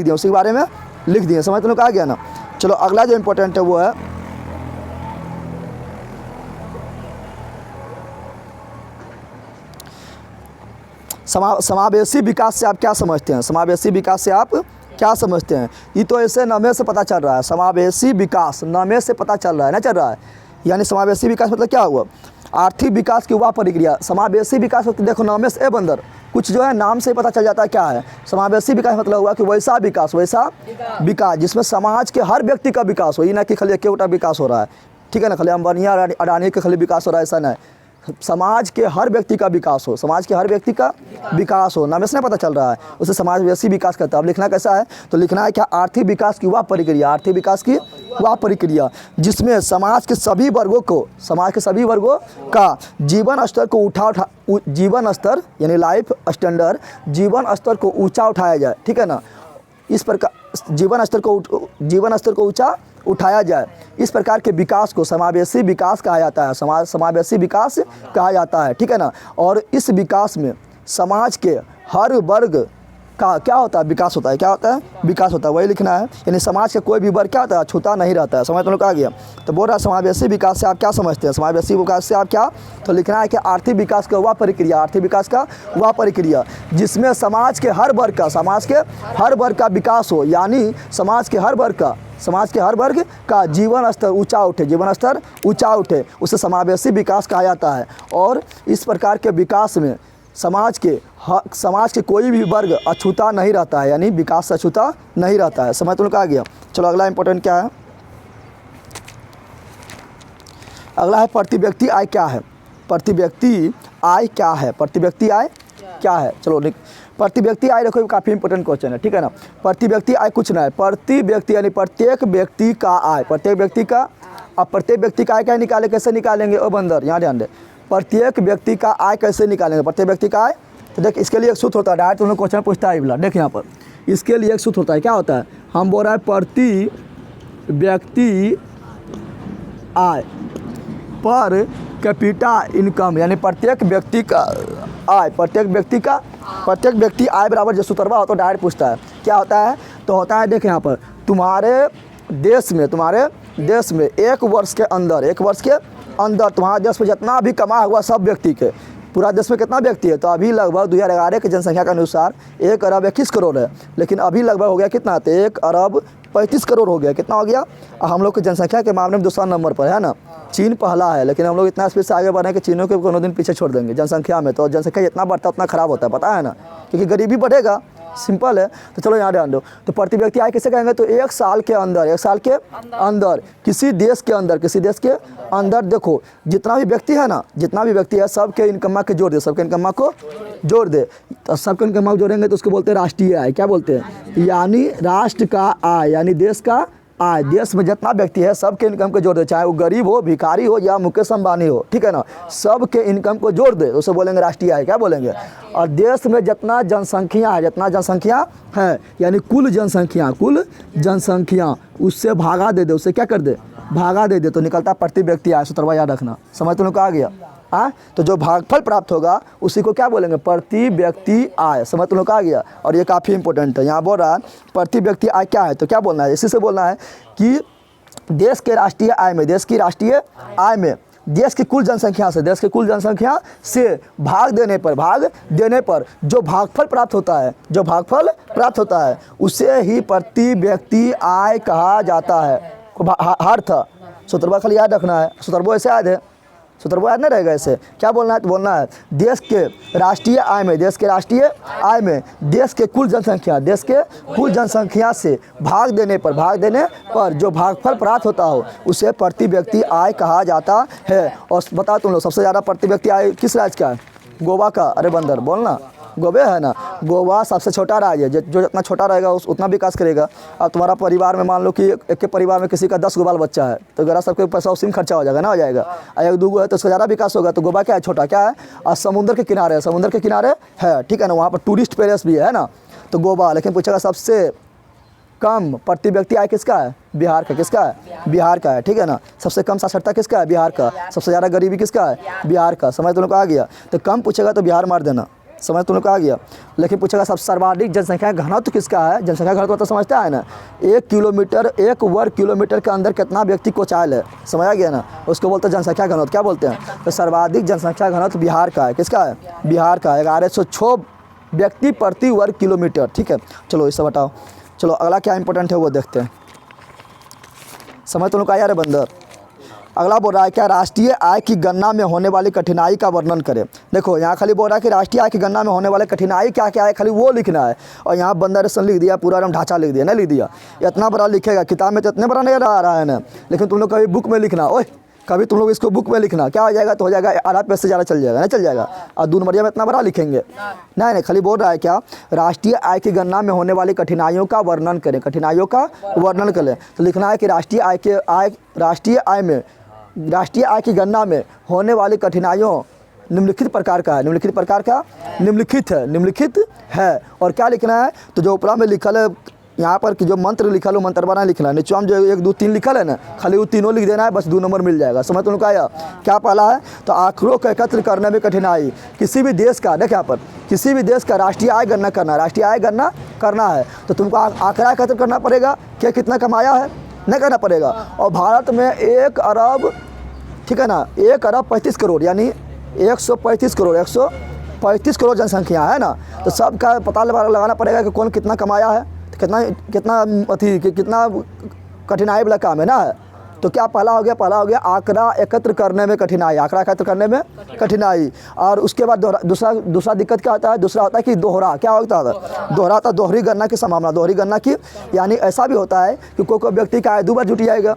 लिख दिए, समझ तुम लोग आ गया ना। चलो अगला जो इंपॉर्टेंट है वो है समावेशी विकास से आप क्या समझते हैं, ये तो ऐसे नामे से पता चल रहा है, समावेशी विकास नामे से पता चल रहा है, ना चल रहा है। यानी समावेशी विकास मतलब क्या हुआ, आर्थिक विकास की वह प्रक्रिया। समावेशी विकास देखो नामे से बंदर कुछ जो है नाम से पता चल जाता है क्या है। समावेशी विकास मतलब हुआ कि वैसा विकास जिसमें समाज के हर व्यक्ति का विकास हो, ये ना कि खाली एक विकास हो रहा है, ठीक है ना, खाली अंबानी अडानी का खाली विकास हो रहा है, ऐसा नहीं। समाज के हर व्यक्ति का विकास हो, समाज के हर व्यक्ति का विकास हो। नाम से पता चल रहा है, उसे समाज वैसी विकास करता है। अब लिखना कैसा है, तो लिखना है क्या, आर्थिक विकास की वह प्रक्रिया, आर्थिक विकास की वह प्रक्रिया जिसमें समाज के सभी वर्गों को, समाज के सभी वर्गों का जीवन स्तर को जीवन स्तर यानी लाइफ स्टैंडर्ड, जीवन स्तर को ऊंचा उठाया जाए। ठीक है ना, इस प्रकार जीवन स्तर को ऊंचा उठाया जाए। इस प्रकार के विकास को समावेशी विकास कहा जाता है, समावेशी विकास कहा जाता है। ठीक है ना, और इस विकास में समाज के हर वर्ग का क्या होता है, विकास होता है। क्या होता है, विकास होता है, वही लिखना है। यानी समाज का कोई भी वर्ग क्या होता है, छूता नहीं रहता है। समझ तो लोग आ गया। तो बोल रहा है समावेशी विकास से आप क्या समझते हैं, समावेशी विकास से आप क्या, तो लिखना है कि आर्थिक विकास का वह प्रक्रिया, आर्थिक विकास का वह प्रक्रिया जिसमें समाज के हर वर्ग का विकास हो, यानी समाज के हर वर्ग का जीवन स्तर ऊंचा उठे, उसे समावेशी विकास कहा जाता है। और इस प्रकार के विकास में समाज के कोई भी वर्ग अछूता नहीं रहता है, यानी विकास से अछूता नहीं रहता है। समझ तो लोग आ गया। चलो अगला इंपॉर्टेंट क्या है, अगला है प्रति व्यक्ति आय क्या है। प्रति व्यक्ति आय क्या है, प्रति व्यक्ति आय क्या है। चलो प्रति व्यक्ति आय देखो काफ़ी इंपॉर्टेंट क्वेश्चन है। ठीक है ना, प्रति व्यक्ति आय कुछ ना है, प्रति व्यक्ति यानी प्रत्येक व्यक्ति का आय, प्रत्येक व्यक्ति का। अब प्रत्येक व्यक्ति का आय क्या निकाले, कैसे निकालेंगे, ओ बंदर यहाँ ध्यान दे, प्रत्येक व्यक्ति का आय कैसे निकालेंगे, प्रत्येक व्यक्ति का आय। तो देख इसके लिए एक सूत्र होता है, डायरेक्ट तुमने क्वेश्चन पूछता है बोला, देख यहाँ पर इसके लिए एक सूत्र होता है। क्या होता है, हम बोल रहे हैं प्रति व्यक्ति आय पर कैपिटा इनकम, यानी प्रत्येक व्यक्ति का आय, प्रत्येक व्यक्ति आय बराबर जो सूत्रवा होता है डायरेक्ट पूछता है। क्या होता है, तो होता है देख यहाँ पर तुम्हारे देश में एक वर्ष के अंदर तुम्हारे देश में जितना भी कमा हुआ सब व्यक्ति के, पूरा देश में कितना व्यक्ति है, तो अभी लगभग 2011 की जनसंख्या के अनुसार 1 अरब 21 करोड़ है, लेकिन अभी लगभग हो गया कितना, तो 1 अरब 35 करोड़ हो गया। कितना हो गया, हम लोग की जनसंख्या के मामले में दूसरा नंबर पर है ना, चीन पहला है, लेकिन हम लोग इतना स्पीड से आगे बढ़ रहे हैं कि चीनों के कोनो दिन पीछे छोड़ देंगे जनसंख्या में। तो जनसंख्या जितना बढ़ता है उतना खराब होता है, पता है ना, क्योंकि गरीबी बढ़ेगा, सिंपल है। तो चलो यहाँ ध्यान दो, तो प्रति व्यक्ति आय किसे कहेंगे, तो एक साल के अंदर किसी देश के अंदर देखो जितना भी व्यक्ति है ना, जितना भी व्यक्ति है सबके इनकम के जोड़ दे, सबके इनकम को जोड़ दे। तो सबके इनकम को जोड़ेंगे तो उसको बोलते हैं राष्ट्रीय आय। क्या बोलते हैं, यानी राष्ट्र का आय, यानी देश का आय, देश में जितना व्यक्ति है सबके इनकम को जोड़ दे, चाहे वो गरीब हो, भिखारी हो या मुकेश अंबानी हो। ठीक है ना, सबके इनकम को जोड़ दे, उसे बोलेंगे राष्ट्रीय आय। क्या बोलेंगे, और देश में जितना जनसंख्या है यानी कुल जनसंख्या उससे भागा दे दे, उससे क्या कर दे, भागा दे दे, तो निकलता प्रति व्यक्ति आय। सूत्रवा याद रखना। समझ तुम लोग आ गया। हाँ, तो जो भागफल प्राप्त होगा उसी को क्या बोलेंगे, प्रति व्यक्ति आय। समझ तुम लोग आ गया। और ये काफ़ी इंपॉर्टेंट है, यहाँ बोल रहा है प्रति व्यक्ति आय क्या है, तो क्या बोलना है, इसी से बोलना है कि देश की राष्ट्रीय आय में देश की कुल जनसंख्या से भाग देने पर जो भागफल प्राप्त होता है उसे ही प्रति व्यक्ति आय कहा जाता है। अर्थ सूत्रवा खाली याद रखना है, सूत्रवा ऐसे याद है, सूत्रवा याद नहीं रहेगा ऐसे। क्या बोलना है, तो बोलना है देश के राष्ट्रीय आय में देश के कुल जनसंख्या से भाग देने पर जो भागफल प्राप्त होता हो उसे प्रति व्यक्ति आय कहा जाता है। और बताओ तुम लोग सबसे ज़्यादा प्रति व्यक्ति आय किस राज्य का है, गोवा का। अरे बंदर बोलना, गोवा है ना, गोवा सबसे छोटा राज्य है, जो जितना छोटा रहेगा उतना विकास करेगा। अब तुम्हारा परिवार में मान लो कि एक के परिवार में किसी का 10 गो बाल बच्चा है, तो अगर सबके पैसा उसी में खर्चा हो जाएगा ना, हो जाएगा। और 1 2 गो है तो उसका ज़्यादा विकास होगा। तो गोवा क्या है, छोटा क्या है, और समुद्र के किनारे है। ठीक है ना, वहाँ पर टूरिस्ट पैलेस भी है ना, तो गोवा। लेकिन पूछेगा सबसे कम प्रति व्यक्ति आय किसका है, बिहार का। किसका है, बिहार का है। ठीक है ना, सबसे कम साक्षरता किसका है, बिहार का। सबसे ज़्यादा गरीबी किसका है, बिहार का। समझ तुम लोग को आ गया। तो कम पूछेगा तो बिहार मार देना, समझ तुम लोग को आ गया। लेकिन पूछेगा सब सर्वाधिक जनसंख्या घनत्व किसका है, जनसंख्या घनत्व तो समझता है ना, 1 वर्ग किलोमीटर के अंदर कितना व्यक्ति को चाल है, समझ आ गया ना, उसको बोलते हैं जनसंख्या घनत्व। क्या बोलते हैं, तो सर्वाधिक जनसंख्या घनत्व बिहार का है। किसका है, बिहार का। 1106 व्यक्ति प्रति वर्ग किलोमीटर। ठीक है, चलो इससे बताओ। चलो अगला क्या इंपॉर्टेंट है वो देखते हैं। समझ तुम लोग का यार है बंदर। अगला बोल रहा है क्या, राष्ट्रीय आय की गणना में होने वाली कठिनाई का वर्णन करें। देखो यहाँ खाली बोल रहा है कि राष्ट्रीय आय की गणना में होने वाले कठिनाई क्या क्या है, खाली वो लिखना है। और यहाँ बंदर लिख दिया, पूरा एकदम ढांचा लिख दिया, नहीं लिख दिया। इतना बड़ा लिखेगा, किताब में तो इतने बड़ा नहीं आ रहा है ना, लेकिन तुम लोग कभी बुक में लिखना, ओए कभी तुम लोग इसको बुक में लिखना, क्या हो जाएगा, तो हो जाएगा आधा पेज से ज़्यादा चल जाएगा, नहीं चल जाएगा। और 2 नंबरिया में इतना बड़ा लिखेंगे नहीं, खाली बोल रहा है क्या, राष्ट्रीय आय की गणना में होने वाली कठिनाइयों का वर्णन करें, कठिनाइयों का वर्णन करें। तो लिखना है कि राष्ट्रीय आय की गणना में होने वाली कठिनाइयों निम्नलिखित प्रकार का है, निम्नलिखित प्रकार का, निम्नलिखित है। और क्या लिखना है, तो जो ऊपर में लिखल है यहाँ पर कि जो मंत्र लिखल हो मंत्र बना लिखना है, नीचे में जो 1 2 3 लिखल है ना, खाली वो तीनों लिख देना है, बस 2 नंबर मिल जाएगा। समझ तुमको आया। क्या पहला है, तो आंकड़ों को एकत्र करने में कठिनाई। किसी भी देश का, देख यहाँ पर, किसी भी देश का राष्ट्रीय आय गणना करना, राष्ट्रीय आय गणना करना है तो तुमको आंकड़ा एकत्र करना पड़ेगा कि कितना कमाया है, नहीं करना पड़ेगा। और भारत में 1 अरब, ठीक है ना, 1 अरब 35 करोड़ यानी 135 करोड़ जनसंख्या है ना, तो सबका पता लगाना पड़ेगा कि कौन कितना कमाया है, कितना कठिनाई वाला काम है ना। तो क्या पहला हो गया आंकड़ा एकत्र करने में कठिनाई, आंकड़ा एकत्र करने में कठिनाई। और उसके बाद दूसरा दिक्कत क्या होता है, दूसरा होता है कि दोहरा, क्या होता है, दोहरा होता है, दोहरी गणना की संभावना, दोहरी गणना की, यानी ऐसा भी होता है कि कोई व्यक्ति का आय 2 बार जुट जाएगा।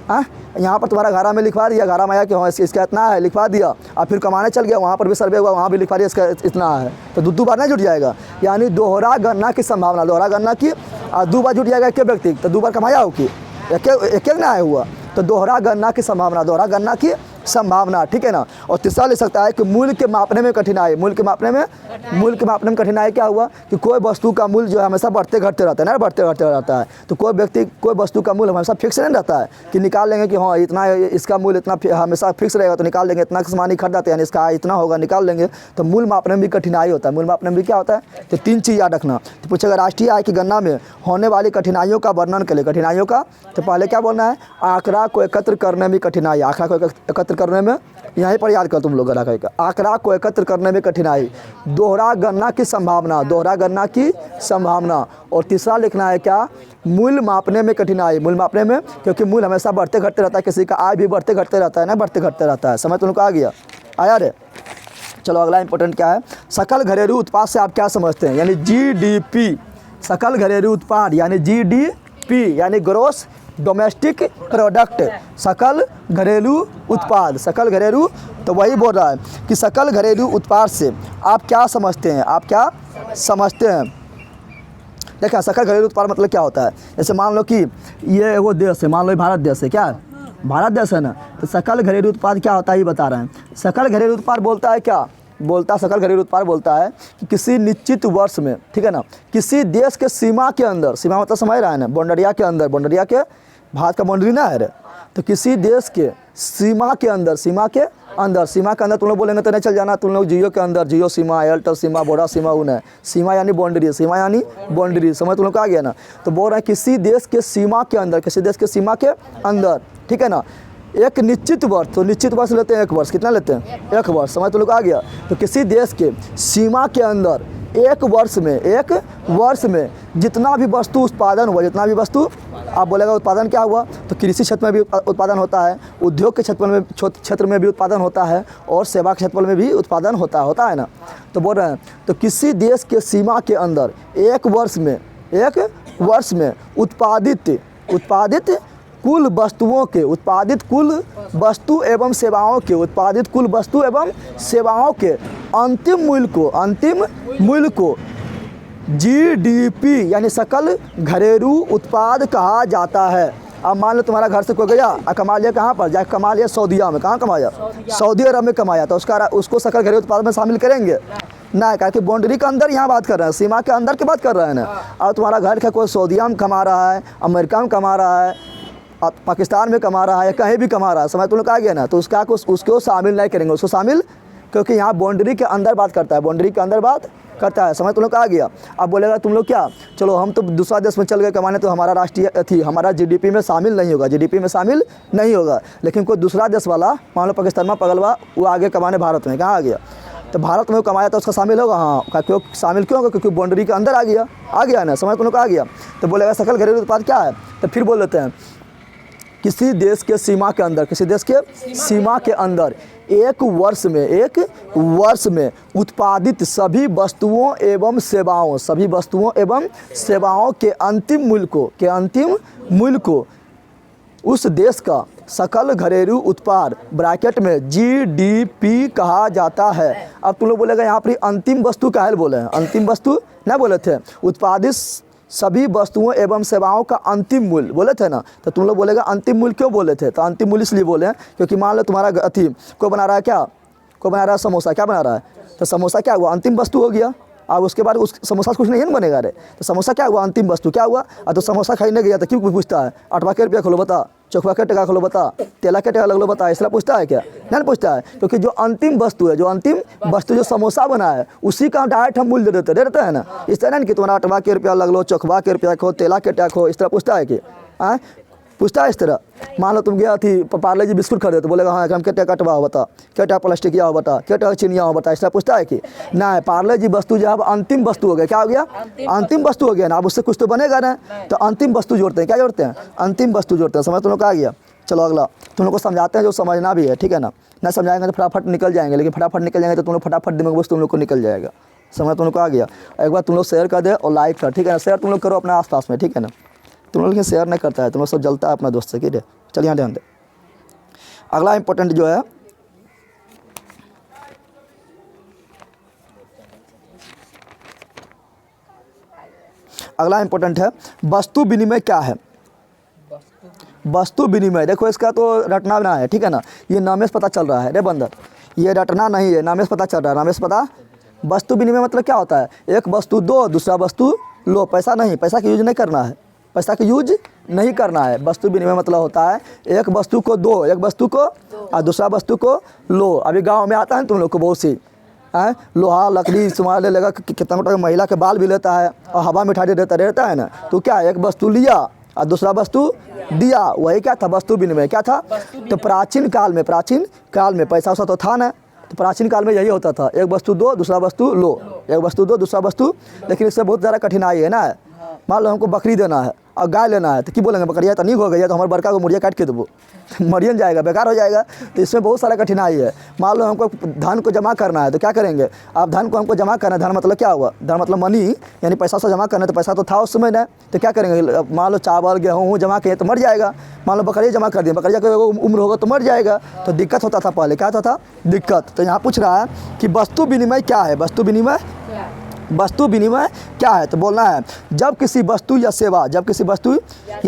हाँ, यहाँ पर तुम्हारा घारा में लिखवा दिया, घारा में आया कि हाँ इसका इतना है, लिखवा दिया, और फिर कमाने चल गया, वहाँ पर भी सर्वे हुआ, वहाँ भी लिखवा दिया इसका इतना है, तो 2 बार नहीं जुट जाएगा। यानी दोहरा गणना की संभावना, दोहरा गणना की, और 2 बार जुट जाएगा एक व्यक्ति, तो 2 बार कमाया हो कि एक ना आया हुआ, तो दोहरा गणना की संभावना, दोहरा गणना की संभावना, ठीक है ना। और तीसरा ले सकता है कि मूल्य के मापने में कठिनाई, मूल्य के मापने में कठिनाई क्या हुआ कि कोई वस्तु का मूल्य जो है हमेशा बढ़ते घटते रहता है ना, बढ़ते घटते रहता है। तो कोई वस्तु का मूल्य हमेशा फिक्स नहीं रहता है कि निकाल लेंगे कि हाँ इतना इसका मूल्य इतना हमेशा फिक्स रहेगा, तो निकाल लेंगे, इतना सामान ही खरीदाते हैं, इसका इतना होगा, निकाल लेंगे। तो मूल्य मापने में भी कठिनाई होता है, मूल्य मापने में भी क्या होता है, तो 3 चीज़ याद रखना। तो पूछेगा राष्ट्रीय आय की गणना में होने वाली कठिनाइयों का वर्णन करें, कठिनाइयों का, तो पहले क्या बोलना है, आंकड़ा को एकत्र करने में कठिनाई, आंकड़ा को एकत्र करने में, यहीं पर याद कर तुम लोग, आंकड़ा को एकत्र करने में कठिनाई, दोहरा गणना की संभावना, दोहरा गणना की संभावना। और तीसरा लिखना है क्या, मूल्य मापने में कठिनाई, मूल्य मापने में, क्योंकि मूल्य हमेशा बढ़ते घटते रहता है, किसी का आय भी बढ़ते घटते रहता है ना, बढ़ते घटते रहता है। समझ तुम लोग आ गया, आया रे। चलो अगला इंपॉर्टेंट क्या है, सकल घरेलू उत्पाद से आप क्या समझते हैं, यानी GDP, सकल घरेलू उत्पाद यानी GDP यानी ग्रोस डोमेस्टिक प्रोडक्ट, सकल घरेलू उत्पाद, सकल घरेलू, तो वही बोल रहा है कि सकल घरेलू उत्पाद से आप क्या समझते हैं, आप क्या समझते हैं। देखा, सकल घरेलू उत्पाद मतलब क्या होता है, जैसे मान लो कि ये वो देश है, मान लो भारत देश है, क्या है, भारत देश है ना, तो सकल घरेलू उत्पाद क्या होता है ये बता रहे हैं। सकल घरेलू उत्पाद बोलता है क्या, बोलता सकल घरेलू उत्पाद बोलता है कि किसी निश्चित वर्ष में, ठीक है ना, किसी देश के सीमा के अंदर, सीमा मतलब समझ रहा है ना, बाउंड्रिया के अंदर, बाउंड्रिया के, भारत का बाउंड्री ना है रे, तो किसी देश के सीमा के अंदर, सीमा के अंदर तुम लोग बोलेंगे तो नहीं चल जाना, तुम लोग जियो के अंदर, जियो सीमा, एयरटेल सीमा, वोडा सीमा, उन है, सीमा यानी बाउंड्री, सीमा यानी बाउंड्री, समझ तुम लोग आ गया ना। तो बोल रहे हैं किसी देश के सीमा के अंदर, किसी देश के सीमा के अंदर, ठीक है ना, एक निश्चित वर्ष, तो निश्चित वर्ष लेते हैं 1 वर्ष, कितना लेते हैं 1 वर्ष, समझ तुम लोग आ गया। तो किसी देश के सीमा के अंदर 1 वर्ष में जितना भी वस्तु उत्पादन हुआ, जितना भी वस्तु, आप बोलेगा उत्पादन क्या हुआ, तो कृषि क्षेत्र में भी उत्पादन होता है, उद्योग के क्षेत्र में भी उत्पादन होता है, और सेवा के क्षेत्र में भी उत्पादन होता है ना। तो बोल रहे हैं तो किसी देश के सीमा के अंदर 1 वर्ष में उत्पादित कुल वस्तुओं के, उत्पादित कुल वस्तु एवं सेवाओं के अंतिम मूल्य को GDP यानी सकल घरेलू उत्पाद कहा जाता है। अब मान लो तुम्हारा घर से कोई गया और कमा लिया, कहाँ पर जाके कमा लिया, सऊदीया में, कहाँ कमाया, सऊदी अरब में कमाया, तो उसको सकल घरेलू उत्पाद में शामिल करेंगे ना, क्या कि बाउंड्री के अंदर यहाँ बात कर रहे हैं, सीमा के अंदर की बात कर रहे हैं ना। और तुम्हारा घर का कोई सऊदीया में कमा रहा है, अमेरिका में कमा रहा है, पाकिस्तान में कमा रहा है, कहीं भी कमा रहा है, समझ तुम लोग आ गया ना, तो उसको शामिल नहीं करेंगे, उसको शामिल, क्योंकि यहाँ बाउंड्री के अंदर बात करता है, बाउंड्री के अंदर बात करता है, समझ तुम लोग आ गया। अब बोलेगा तुम लोग क्या, चलो हम तो दूसरा देश में चल गए कमाने, तो हमारा राष्ट्रीय हमारा GDP में शामिल नहीं होगा, GDP में शामिल नहीं होगा। लेकिन कोई दूसरा देश वाला, मान लो पाकिस्तान में पगलवा, वो आगे कमाने भारत में, कहाँ आ गया, तो भारत में वो कमाया तो उसका शामिल होगा, हाँ, क्यों शामिल क्यों होगा, क्योंकि बाउंड्री के अंदर आ गया ना, समझ तुम लोग आ गया। तो बोलेगा सकल घरेलू उत्पाद क्या है, तो फिर बोल देते हैं किसी देश के सीमा के अंदर, किसी देश के सीमा के अंदर 1 वर्ष में उत्पादित सभी वस्तुओं एवं सेवाओं के अंतिम मूल्य को उस देश का सकल घरेलू उत्पाद ब्रैकेट में जीडीपी कहा जाता है। अब तुम लोग बोलेगा यहाँ पर अंतिम वस्तु काहे बोले हैं, अंतिम वस्तु ना बोले थे, उत्पादित सभी वस्तुओं एवं सेवाओं का अंतिम मूल्य बोले थे ना, तो तुम लोग बोलेगा अंतिम मूल्य क्यों बोले थे, तो अंतिम मूल्य इसलिए बोले हैं क्योंकि मान लो तुम्हारा अथी को बना रहा है, क्या को बना रहा है, समोसा, क्या बना रहा है, तो समोसा क्या हुआ, अंतिम वस्तु हो गया। अब उसके बाद उस समोसा कुछ नहीं ना बनेगा रे, तो समोसा क्या हुआ, अंतिम वस्तु क्या हुआ। तो समोसा खाने गया तो क्यों पूछता है 8 के रुपया खोलो बता, चौकवा के टका खोलो बता, तेला के टका लगलो बता, इसलिए पूछता है क्या, नहीं पूछता है, क्योंकि जो अंतिम वस्तु है, जो अंतिम वस्तु जो समोसा बना है उसी का डायरेक्ट हम मूल्य दे देते हैं ना। इस तरह नहीं कि तुम्हारा 8 के रुपया लगलो, चौकवा के रुपया खो, तेला के टका खो, इस तरह पूछता है कि पूछता है इस तरह। मान लो तुम गया थी पार्ले जी बिस्कुट खरीदे तो बोलेगा हाँ हम क्या कटवा हो बता, क्या टका प्लास्टिक हो बता, क्या टका चिनिया हो बता, इस तरह पूछता है कि ना। पार्ले जी वस्तु जो है अब अंतिम वस्तु हो गया, क्या हो गया, अंतिम वस्तु हो गया ना, अब उससे कुछ तो बनेगा ना, तो अंतिम वस्तु जोड़ते हैं, क्या जोड़ते हैं, अंतिम वस्तु जोड़ते हैं। समझ तुम लोग का आ गया। चलो अगला तुम लोग को समझाते हैं जो समझना भी है, ठीक है ना, ना समझाएंगे तो फटाफट निकल जाएंगे, लेकिन फटाफट निकल जाएंगे तो तुम लोग फटाफट दिमाग बस तुम लोग को निकल जाएगा। समझ तुम लोग को आ गया। एक बार तुम लोग शेयर कर दे और लाइक कर, ठीक है ना, शेयर तुम लोग करो अपने आसपास में, ठीक है ना। तुम लोग लेकिन शेयर नहीं करता है, तुम लोग सब जलता है अपना दोस्त से, ठीक है। चलिए यहाँ ध्यान दे। अगला इंपॉर्टेंट जो है अगला इंपॉर्टेंट है वस्तु विनिमय क्या है। वस्तु विनिमय देखो इसका तो रटना ना है, ठीक है ना, ये नामे से पता चल रहा है रे बंदर, ये रटना नहीं है, नामे से पता चल रहा है, नामे से पता। वस्तु विनिमय मतलब क्या होता है, एक वस्तु दो दूसरा वस्तु लो, पैसा नहीं, पैसा का यूज नहीं करना है, पैसा का यूज नहीं करना है। वस्तु विनिमय मतलब होता है एक वस्तु को दो, एक वस्तु को और दूसरा वस्तु को लो। अभी गांव में आता है तुम लोग को बहुत सी है, लोहा लकड़ी सामान ले लेगा, कितना मोटा महिला के बाल भी लेता है और हवा में उठा रहता है ना, तो क्या एक वस्तु लिया और दूसरा वस्तु दिया, वही क्या था, वस्तु विनिमय। क्या था, तो प्राचीन काल में पैसा वैसा तो था ना, तो प्राचीन काल में यही होता था, एक वस्तु दो दूसरा वस्तु लो, एक वस्तु दो दूसरा वस्तु। लेकिन इससे बहुत ज़्यादा कठिनाई है ना। मान लो हमको बकरी देना है और गाय लेना है, तो क्यों बोलेंगे बकरिया तो नहीं हो गई तो हमारे बड़का को मुर्गिया काट के देवो, मरियन जाएगा, बेकार हो जाएगा। तो इसमें बहुत सारा कठिनाई है। मान लो हमको धन को जमा करना है तो क्या करेंगे, अब धन को हमको जमा करना है, धन मतलब क्या हुआ, धन मतलब मनी, यानी पैसा से जमा करना है, तो पैसा तो था उस समय ना, तो क्या करेंगे, मान लो चावल गेहूँ जमा किए तो मर जाएगा। मान लो बकरिया जमा कर दिए, बकरिया का उम्र होगा तो मर जाएगा, तो दिक्कत होता था पहले, क्या होता था दिक्कत। तो यहाँ पूछ रहा है कि वस्तु विनिमय क्या है, वस्तु विनिमय क्या है, तो बोलना है जब किसी वस्तु या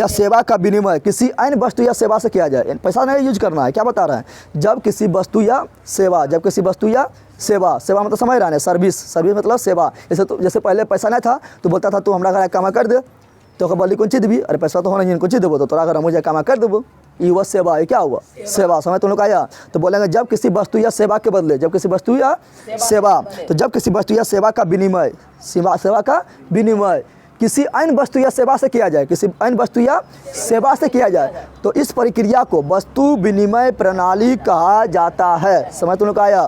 सेवा का विनिमय किसी अन्य वस्तु या सेवा से किया जाए। पैसा नहीं यूज करना है, क्या बता रहे हैं, जब किसी वस्तु या सेवा सेवा मतलब समझ रहा है, सर्विस मतलब सेवा। जैसे पहले पैसा नहीं था तो बोलता था तू हमारा घर काम कर दे, तो बोली कौन चीज़ देवी, अरे पैसा तो होना चाहिए, कौन चीज़ देवो, तो तोरा घर मुझे काम कर देवो, ये हुआ सेवा। ये क्या हुआ, सेवा। समझ तुम लोग आया। तो बोलेंगे जब किसी वस्तु या सेवा के बदले, जब किसी वस्तु या सेवा, तो जब किसी वस्तु या सेवा का विनिमय, सेवा का विनिमय किसी अन्य वस्तु या सेवा से किया जाए, किसी अन्य वस्तु या सेवा से किया जाए, तो इस प्रक्रिया को वस्तु विनिमय प्रणाली कहा जाता है। समझ तुम लोग आया।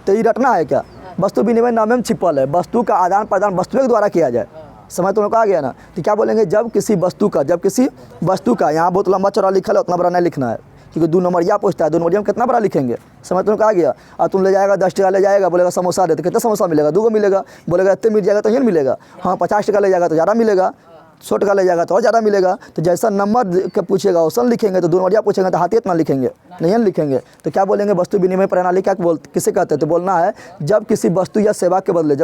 तो ये रटना है क्या, वस्तु विनिमय नाम में छिपल है, वस्तु का आदान प्रदान वस्तुओं के द्वारा किया जाए। समझ तुम लोग आ गया ना। तो क्या बोलेंगे, जब किसी वस्तु का यहाँ बहुत लंबा चौड़ा लिखा है, उतना बड़ा नहीं लिखना है, क्योंकि 2 नंबरिया पूछता है, 2 नंबरिया में कितना बड़ा लिखेंगे। समझ तुम लोग आ गया। और तुम ले जाएगा 10 टका ले जाएगा, बोलेगा समोसा दे, तो कितना समोसा मिलेगा, 2 मिलेगा, बोलेगा इतने मिल जाएगा तो ये मिलेगा। हाँ 50 टका ले जाएगा तो ज़्यादा मिलेगा, 100 टका ले जाएगा तो और ज़्यादा मिलेगा। तो जैसा नंबर के पूछेगा वैसा लिखेंगे, तो 2 नंबरिया पूछेंगे तो हाथी इतना लिखेंगे, नहीं लिखेंगे। तो क्या बोलेंगे, वस्तु विनिमय प्रणाली क्या किसे कहते हैं, तो बोलना है जब किसी वस्तु या सेवा के बदले,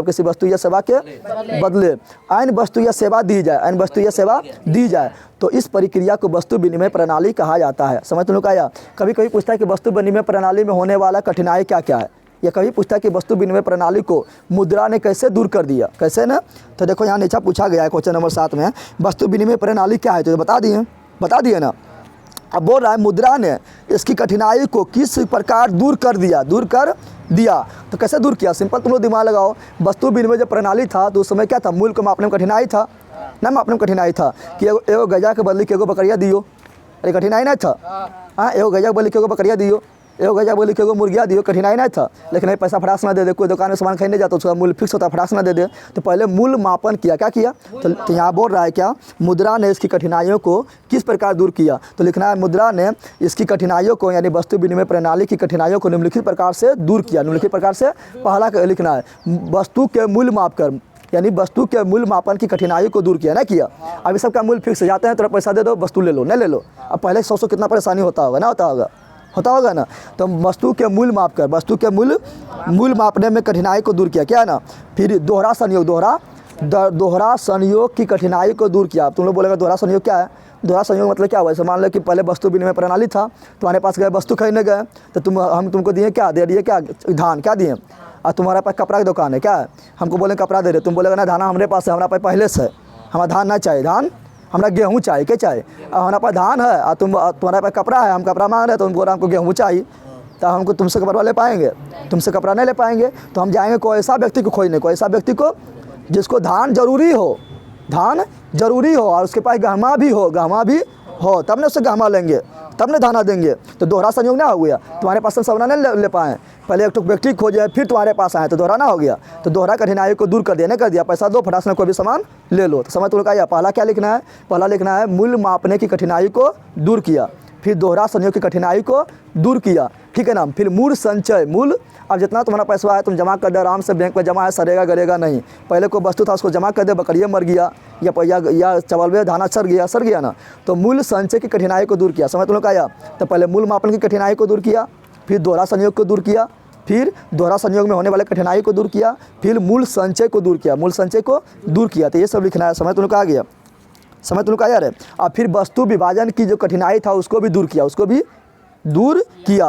अन्य वस्तु या सेवा दी जाए, तो इस प्रक्रिया को वस्तु विनिमय प्रणाली कहा जाता है। समझ तुम लोग आया। कभी कभी पूछता है कि वस्तु विनिमय प्रणाली में होने वाला कठिनाई क्या क्या है, या कभी पूछता है कि वस्तु विनिमय प्रणाली को मुद्रा ने कैसे दूर कर दिया, कैसे ना। तो देखो यहाँ नीचे पूछा गया है क्वेश्चन नंबर 7 में, वस्तु विनिमय प्रणाली क्या है, तो बता दिए ना। अब बोल रहा है मुद्रा ने इसकी कठिनाई को किस प्रकार दूर कर दिया। तो कैसे दूर किया, सिंपल तुम लोग दिमाग लगाओ। वस्तु विनिमय जो प्रणाली था तो उस समय क्या था, मूल्य को मापने में कठिनाई था ना, मापने में कठिनाई था कि एगो गजा के बदले एगो बकरिया दियो, अरे कठिनाई नहीं था। हाँ एगो गजा के बदले एगो बकरिया दियो, एगो गजा बोली कि एगो मुर्गिया दियो, कठिनाई नहीं था। लेकिन पैसा फटास ना दे दे, कोई दुकान में सामान खरीदने जाता उसका मूल्य फिक्स होता, फटास ना दे दे। तो पहले मूल्य मापन किया, क्या किया, तो यहाँ बोल रहा है क्या, मुद्रा ने इसकी कठिनाइयों को किस प्रकार दूर किया। तो लिखना है मुद्रा ने इसकी कठिनाइयों को, यानी वस्तु विनिमय प्रणाली की कठिनाइयों को निम्नलिखित प्रकार से दूर किया। निम्नलिखित प्रकार से पहला लिखना है, वस्तु के मूल्य मापकर, यानी वस्तु के मूल्य मापन की कठिनाई को दूर किया, ना किया। अभी सबका मूल्य फिक्स जाते हैं, थोड़ा पैसा दे दो, वस्तु ले लो, नहीं ले लो। अब पहले 100 कितना परेशानी होता होगा, ना होता होगा ना। तो वस्तु के मूल्य माप कर, वस्तु के मूल्य मापने में कठिनाई को दूर किया, क्या है ना। फिर दोहरा संयोग की कठिनाई को दूर किया। तुम लोग बोलेगा दोहरा संयोग क्या है। दोहरा संयोग मतलब क्या हुआ, जैसे मान लो कि पहले वस्तु विनिमय प्रणाली था, तुम्हारे पास गए वस्तु खरीदने गए, तो हम तुमको दिए क्या, दे दिए क्या, धान, क्या दिए। और तुम्हारे पास कपड़ा की दुकान है, क्या है, हमको बोले कपड़ा दे रहे, तुम बोलेगा ना धान हमारे पास है, हमारे पास पहले से है, हमारा धान ना चाहिए, धान हमारा गेहूँ चाहिए, क्या चाहिए। और हमारे पास धान है और तुम्हारे पास कपड़ा है, हम कपड़ा मांग रहे हैं, तो तुम बोल रहे हमको गेहूँ चाहिए। तो हमको तुमसे कपड़ा ले पाएंगे, तुमसे कपड़ा नहीं ले पाएंगे। तो हम जाएंगे कोई ऐसा व्यक्ति को खोजने, कोई ऐसा व्यक्ति को जिसको धान जरूरी हो, धान जरूरी हो और उसके पास गहमा भी हो, तब ने उससे गहमा लेंगे, तब ने धाना देंगे। तो दोहरा संयोग ना हो गया, तुम्हारे पास सब नहीं ले पाए, पहले एक व्यक्ति खोजे फिर तुम्हारे पास आए, तो दोहरा ना हो गया। तो दोहरा कठिनाई को दूर कर दिया, नहीं कर दिया, पैसा दो फटाक से कोई भी सामान ले लो। तो समझ तो का पहला क्या लिखना है, पहला लिखना है मूल्य मापने की कठिनाई को दूर किया, फिर दोहरा संयोग की कठिनाई को दूर किया, ठीक है ना। फिर मूल संचय, मूल, अब जितना तुम्हारा पैसा है तुम जमा कर दे, आराम से बैंक में जमा है, सरेगा गलेगा नहीं। पहले कोई वस्तु था उसको जमा कर दे, बकरिया मर गया या चवलवे धाना सर गया ना। तो मूल संचय की कठिनाई को दूर किया, समझ तुम लोग आया। तो पहले मूल मापन की कठिनाई को दूर किया, फिर दोहरा संयोग को दूर किया, फिर दोहरा संयोग में होने वाले कठिनाई को दूर किया, फिर मूल संचय को दूर किया, मूल संचय को दूर किया। तो ये सब लिखना है, समझ तुम लोग आ गया, समझ तुम लोग आया रे। और फिर वस्तु विभाजन की जो कठिनाई था उसको भी दूर किया,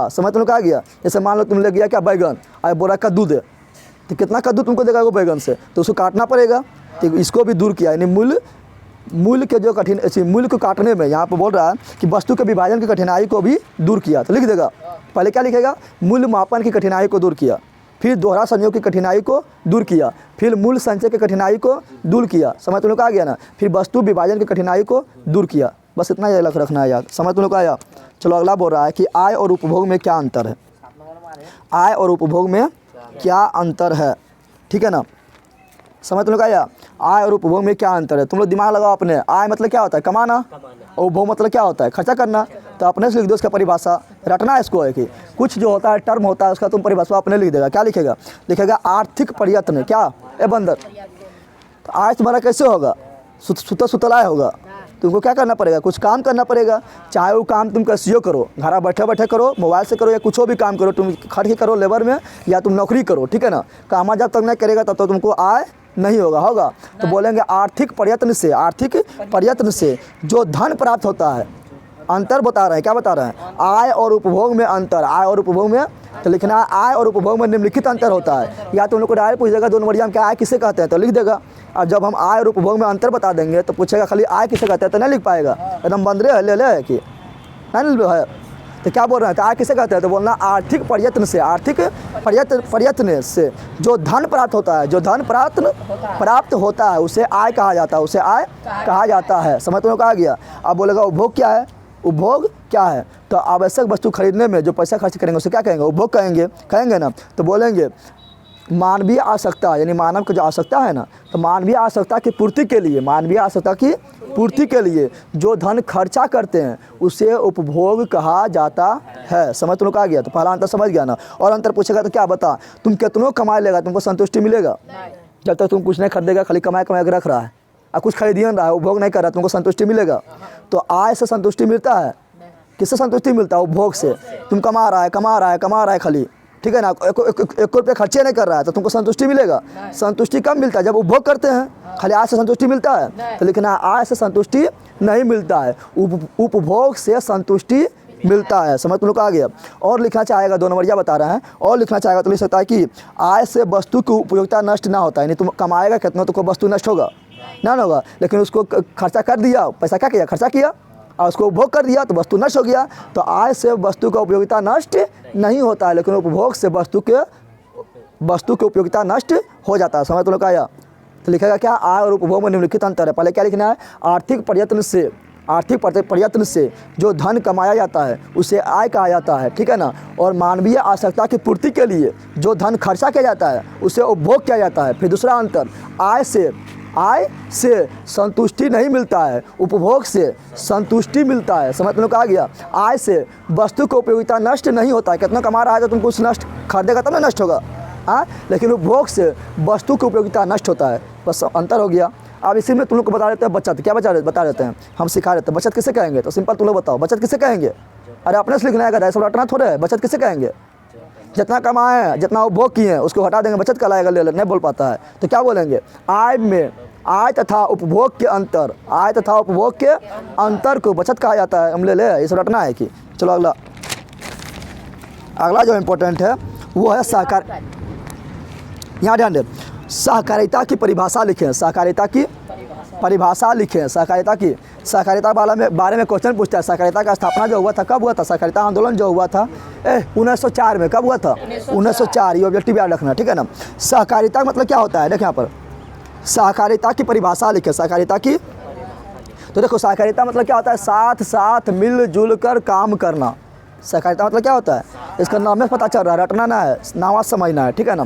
समझ तुम लोग आ गया। जैसे मान लो तुम ले गया क्या बैगन, और बोला कद्दू दे, तो कितना कद्दू तुमको देगा वो बैगन से, तो उसको काटना पड़ेगा, तो इसको भी दूर किया। यानी मूल्य के जो मूल्य को काटने में यहाँ पर बोल रहा है कि वस्तु के विभाजन की कठिनाई को भी दूर किया। तो लिख देगा, पहले क्या लिखेगा, मूल्य मापन की कठिनाई को दूर किया, फिर दोहरा संयोग की कठिनाई को दूर किया, फिर मूल संचय की कठिनाई को दूर किया, समझ तुम लोग आ गया ना। फिर वस्तु विभाजन की कठिनाई को दूर किया, बस इतना याद रखना है यार, समझ तुम लोग आया। चलो अगला बोल रहा है कि आय और उपभोग में क्या अंतर है, आय और उपभोग में क्या अंतर है, ठीक है ना। समझ तुम लोग आया, आय और उपभोग में क्या अंतर है। तुम लोग दिमाग लगाओ अपने, आय मतलब क्या होता है, कमाना, और उपभोग मतलब क्या होता है, खर्चा करना। तो अपने से लिख दो उसका परिभाषा, रटना है इसको है कि कुछ जो होता है टर्म होता है उसका तुम परिभाषा अपने लिख देगा। क्या लिखेगा, लिखेगा आर्थिक प्रयत्न, क्या ए बंदर। तो आय तुम्हारा कैसे होगा, सुतलाय होगा। तुमको क्या करना पड़ेगा, कुछ काम करना पड़ेगा, चाहे वो काम तुम कैसे करो, घर बैठे बैठे करो, मोबाइल से करो या कुछ भी काम करो, तुम खट के करो लेबर में या तुम नौकरी करो, ठीक है ना। काम जब तक नहीं करेगा तब तक तुमको आय नहीं होगा। तो बोलेंगे आर्थिक प्रयत्न से जो धन प्राप्त होता है, अंतर बता रहे हैं, क्या बता रहे हैं, आय और उपभोग में अंतर, आय और उपभोग में। तो लिखना है आय और उपभोग में निम्नलिखित अंतर होता है। या तो उन लोग को डायरेक्ट पूछ देगा 2 नंबरिया में क्या आय किसे कहते हैं, तो लिख देगा। और जब हम आय और उपभोग में अंतर बता देंगे तो पूछेगा खाली आय किसे कहते हैं, तो नहीं लिख पाएगा, एकदम बंदरे है, ले है कि नहीं है। तो क्या बोल रहे हैं, तो आय किसे कहते हैं, तो बोलना आर्थिक प्रयत्न से जो धन प्राप्त होता है, जो धन प्राप्त होता है उसे आय कहा जाता है, समझ तो आ गया। अब बोलेगा उपभोग क्या है, उपभोग क्या है, तो आवश्यक वस्तु खरीदने में जो पैसा खर्च करेंगे उसे क्या कहेंगे, उपभोग कहेंगे ना। तो बोलेंगे मानवीय आवश्यकता, यानी मानव की जो आवश्यकता है ना, तो मानवीय आवश्यकता की पूर्ति के लिए जो धन खर्चा करते हैं उसे उपभोग कहा जाता है, समझ तुम लोग आ गया। तो पहला अंतर समझ गया ना। और अंतर पूछेगा तो क्या बता, तुम कितनों कमाई लेगा तुमको संतुष्टि मिलेगा, जब तक तुम कुछ नहीं खरीदेगा, खाली कमाई के रख रहा है और कुछ खरीदिए रहा है, उपभोग नहीं कर रहा, तुमको संतुष्टि मिलेगा। तो आय से संतुष्टि मिलता है, किससे संतुष्टि मिलता है, उपभोग से। तुम कमा रहा है खाली, ठीक है ना, एक रुपये खर्चे नहीं कर रहा है, तो तुमको संतुष्टि मिलेगा। संतुष्टि कब मिलता है, जब उपभोग करते हैं, खाली आय से संतुष्टि मिलता है। तो लिखना आय से संतुष्टि नहीं मिलता है, उपभोग से संतुष्टि मिलता है, समझ तुम लोग आ गया। और लिखना चाहेगा 2 नंबरिया बता रहे हैं, और लिखना चाहेगा तो लिख सकता है कि आय से वस्तु की उपयोगिता नष्ट ना होता है, यानी तुम कमाएगा कितना तो कोई वस्तु नष्ट होगा ना होगा, लेकिन उसको खर्चा कर दिया, पैसा क्या किया, खर्चा किया और उसको उपभोग कर दिया तो वस्तु नष्ट हो गया। तो आय से वस्तु का उपयोगिता नष्ट नहीं होता है, लेकिन उपभोग से वस्तु की उपयोगिता नष्ट हो जाता है, समझ तुम लोग आया। तो लिखेगा क्या, आय और उपभोग में निम्नलिखित अंतर है। पहले क्या लिखना है, आर्थिक प्रयत्न से जो धन कमाया जाता है उसे आय कहा जाता है, ठीक है ना। और मानवीय आवश्यकता की पूर्ति के लिए जो धन खर्चा किया जाता है उसे उपभोग किया जाता है। फिर दूसरा अंतर, आय से संतुष्टि नहीं मिलता है, उपभोग से संतुष्टि मिलता है, समझ में आ गया। आय से वस्तु की उपयोगिता नष्ट नहीं होता है, कितना कमा रहा है तो तुम कुछ नष्ट खरीदेगा तब ना नष्ट होगा, हाँ, लेकिन उपभोग से वस्तु की उपयोगिता नष्ट होता है। बस अंतर हो गया। अब इसी में तुम लोग को बता देते हैं बचत, क्या बता देते हैं, हम सिखा देते हैं बचत किसे कहेंगे। तो सिंपल तुम लोग बताओ बचत किसे कहेंगे। अरे अपने से लिखना है, ऐसा रटना थोड़े है। बचत किसे कहेंगे, जितना कमाए हैं, जितना उपभोग किए हैं उसको हटा देंगे, बचत कहलाएगा। ले नहीं बोल पाता है तो क्या बोलेंगे, आय में आय तथा उपभोग के अंतर, आय तथा उपभोग के अंतर को बचत कहा जाता है। हम ले इसे रटना है कि। चलो अगला जो इम्पोर्टेंट है वो है सहकार। यहाँ ध्यान दें, सहकारिता की परिभाषा लिखें, सहकारिता की परिभाषा लिखें। सहकारिता बारे में क्वेश्चन पूछता है। सहकारिता का स्थापना जो हुआ था कब हुआ था, सहकारिता आंदोलन जो हुआ था 1904 में, कब हुआ था 1904। ये ऑब्जेक्टिव याद रखना, ठीक है ना। सहकारिता मतलब क्या होता है, देखिए यहाँ पर सहकारिता की परिभाषा लिखें। सहकारिता की, तो देखो सहकारिता मतलब क्या होता है, साथ साथ मिलजुल कर काम करना। सहकारिता मतलब क्या होता है, इसका नाम में पता चल रहा है, रटना ना है, नाम समझना है, ठीक है ना।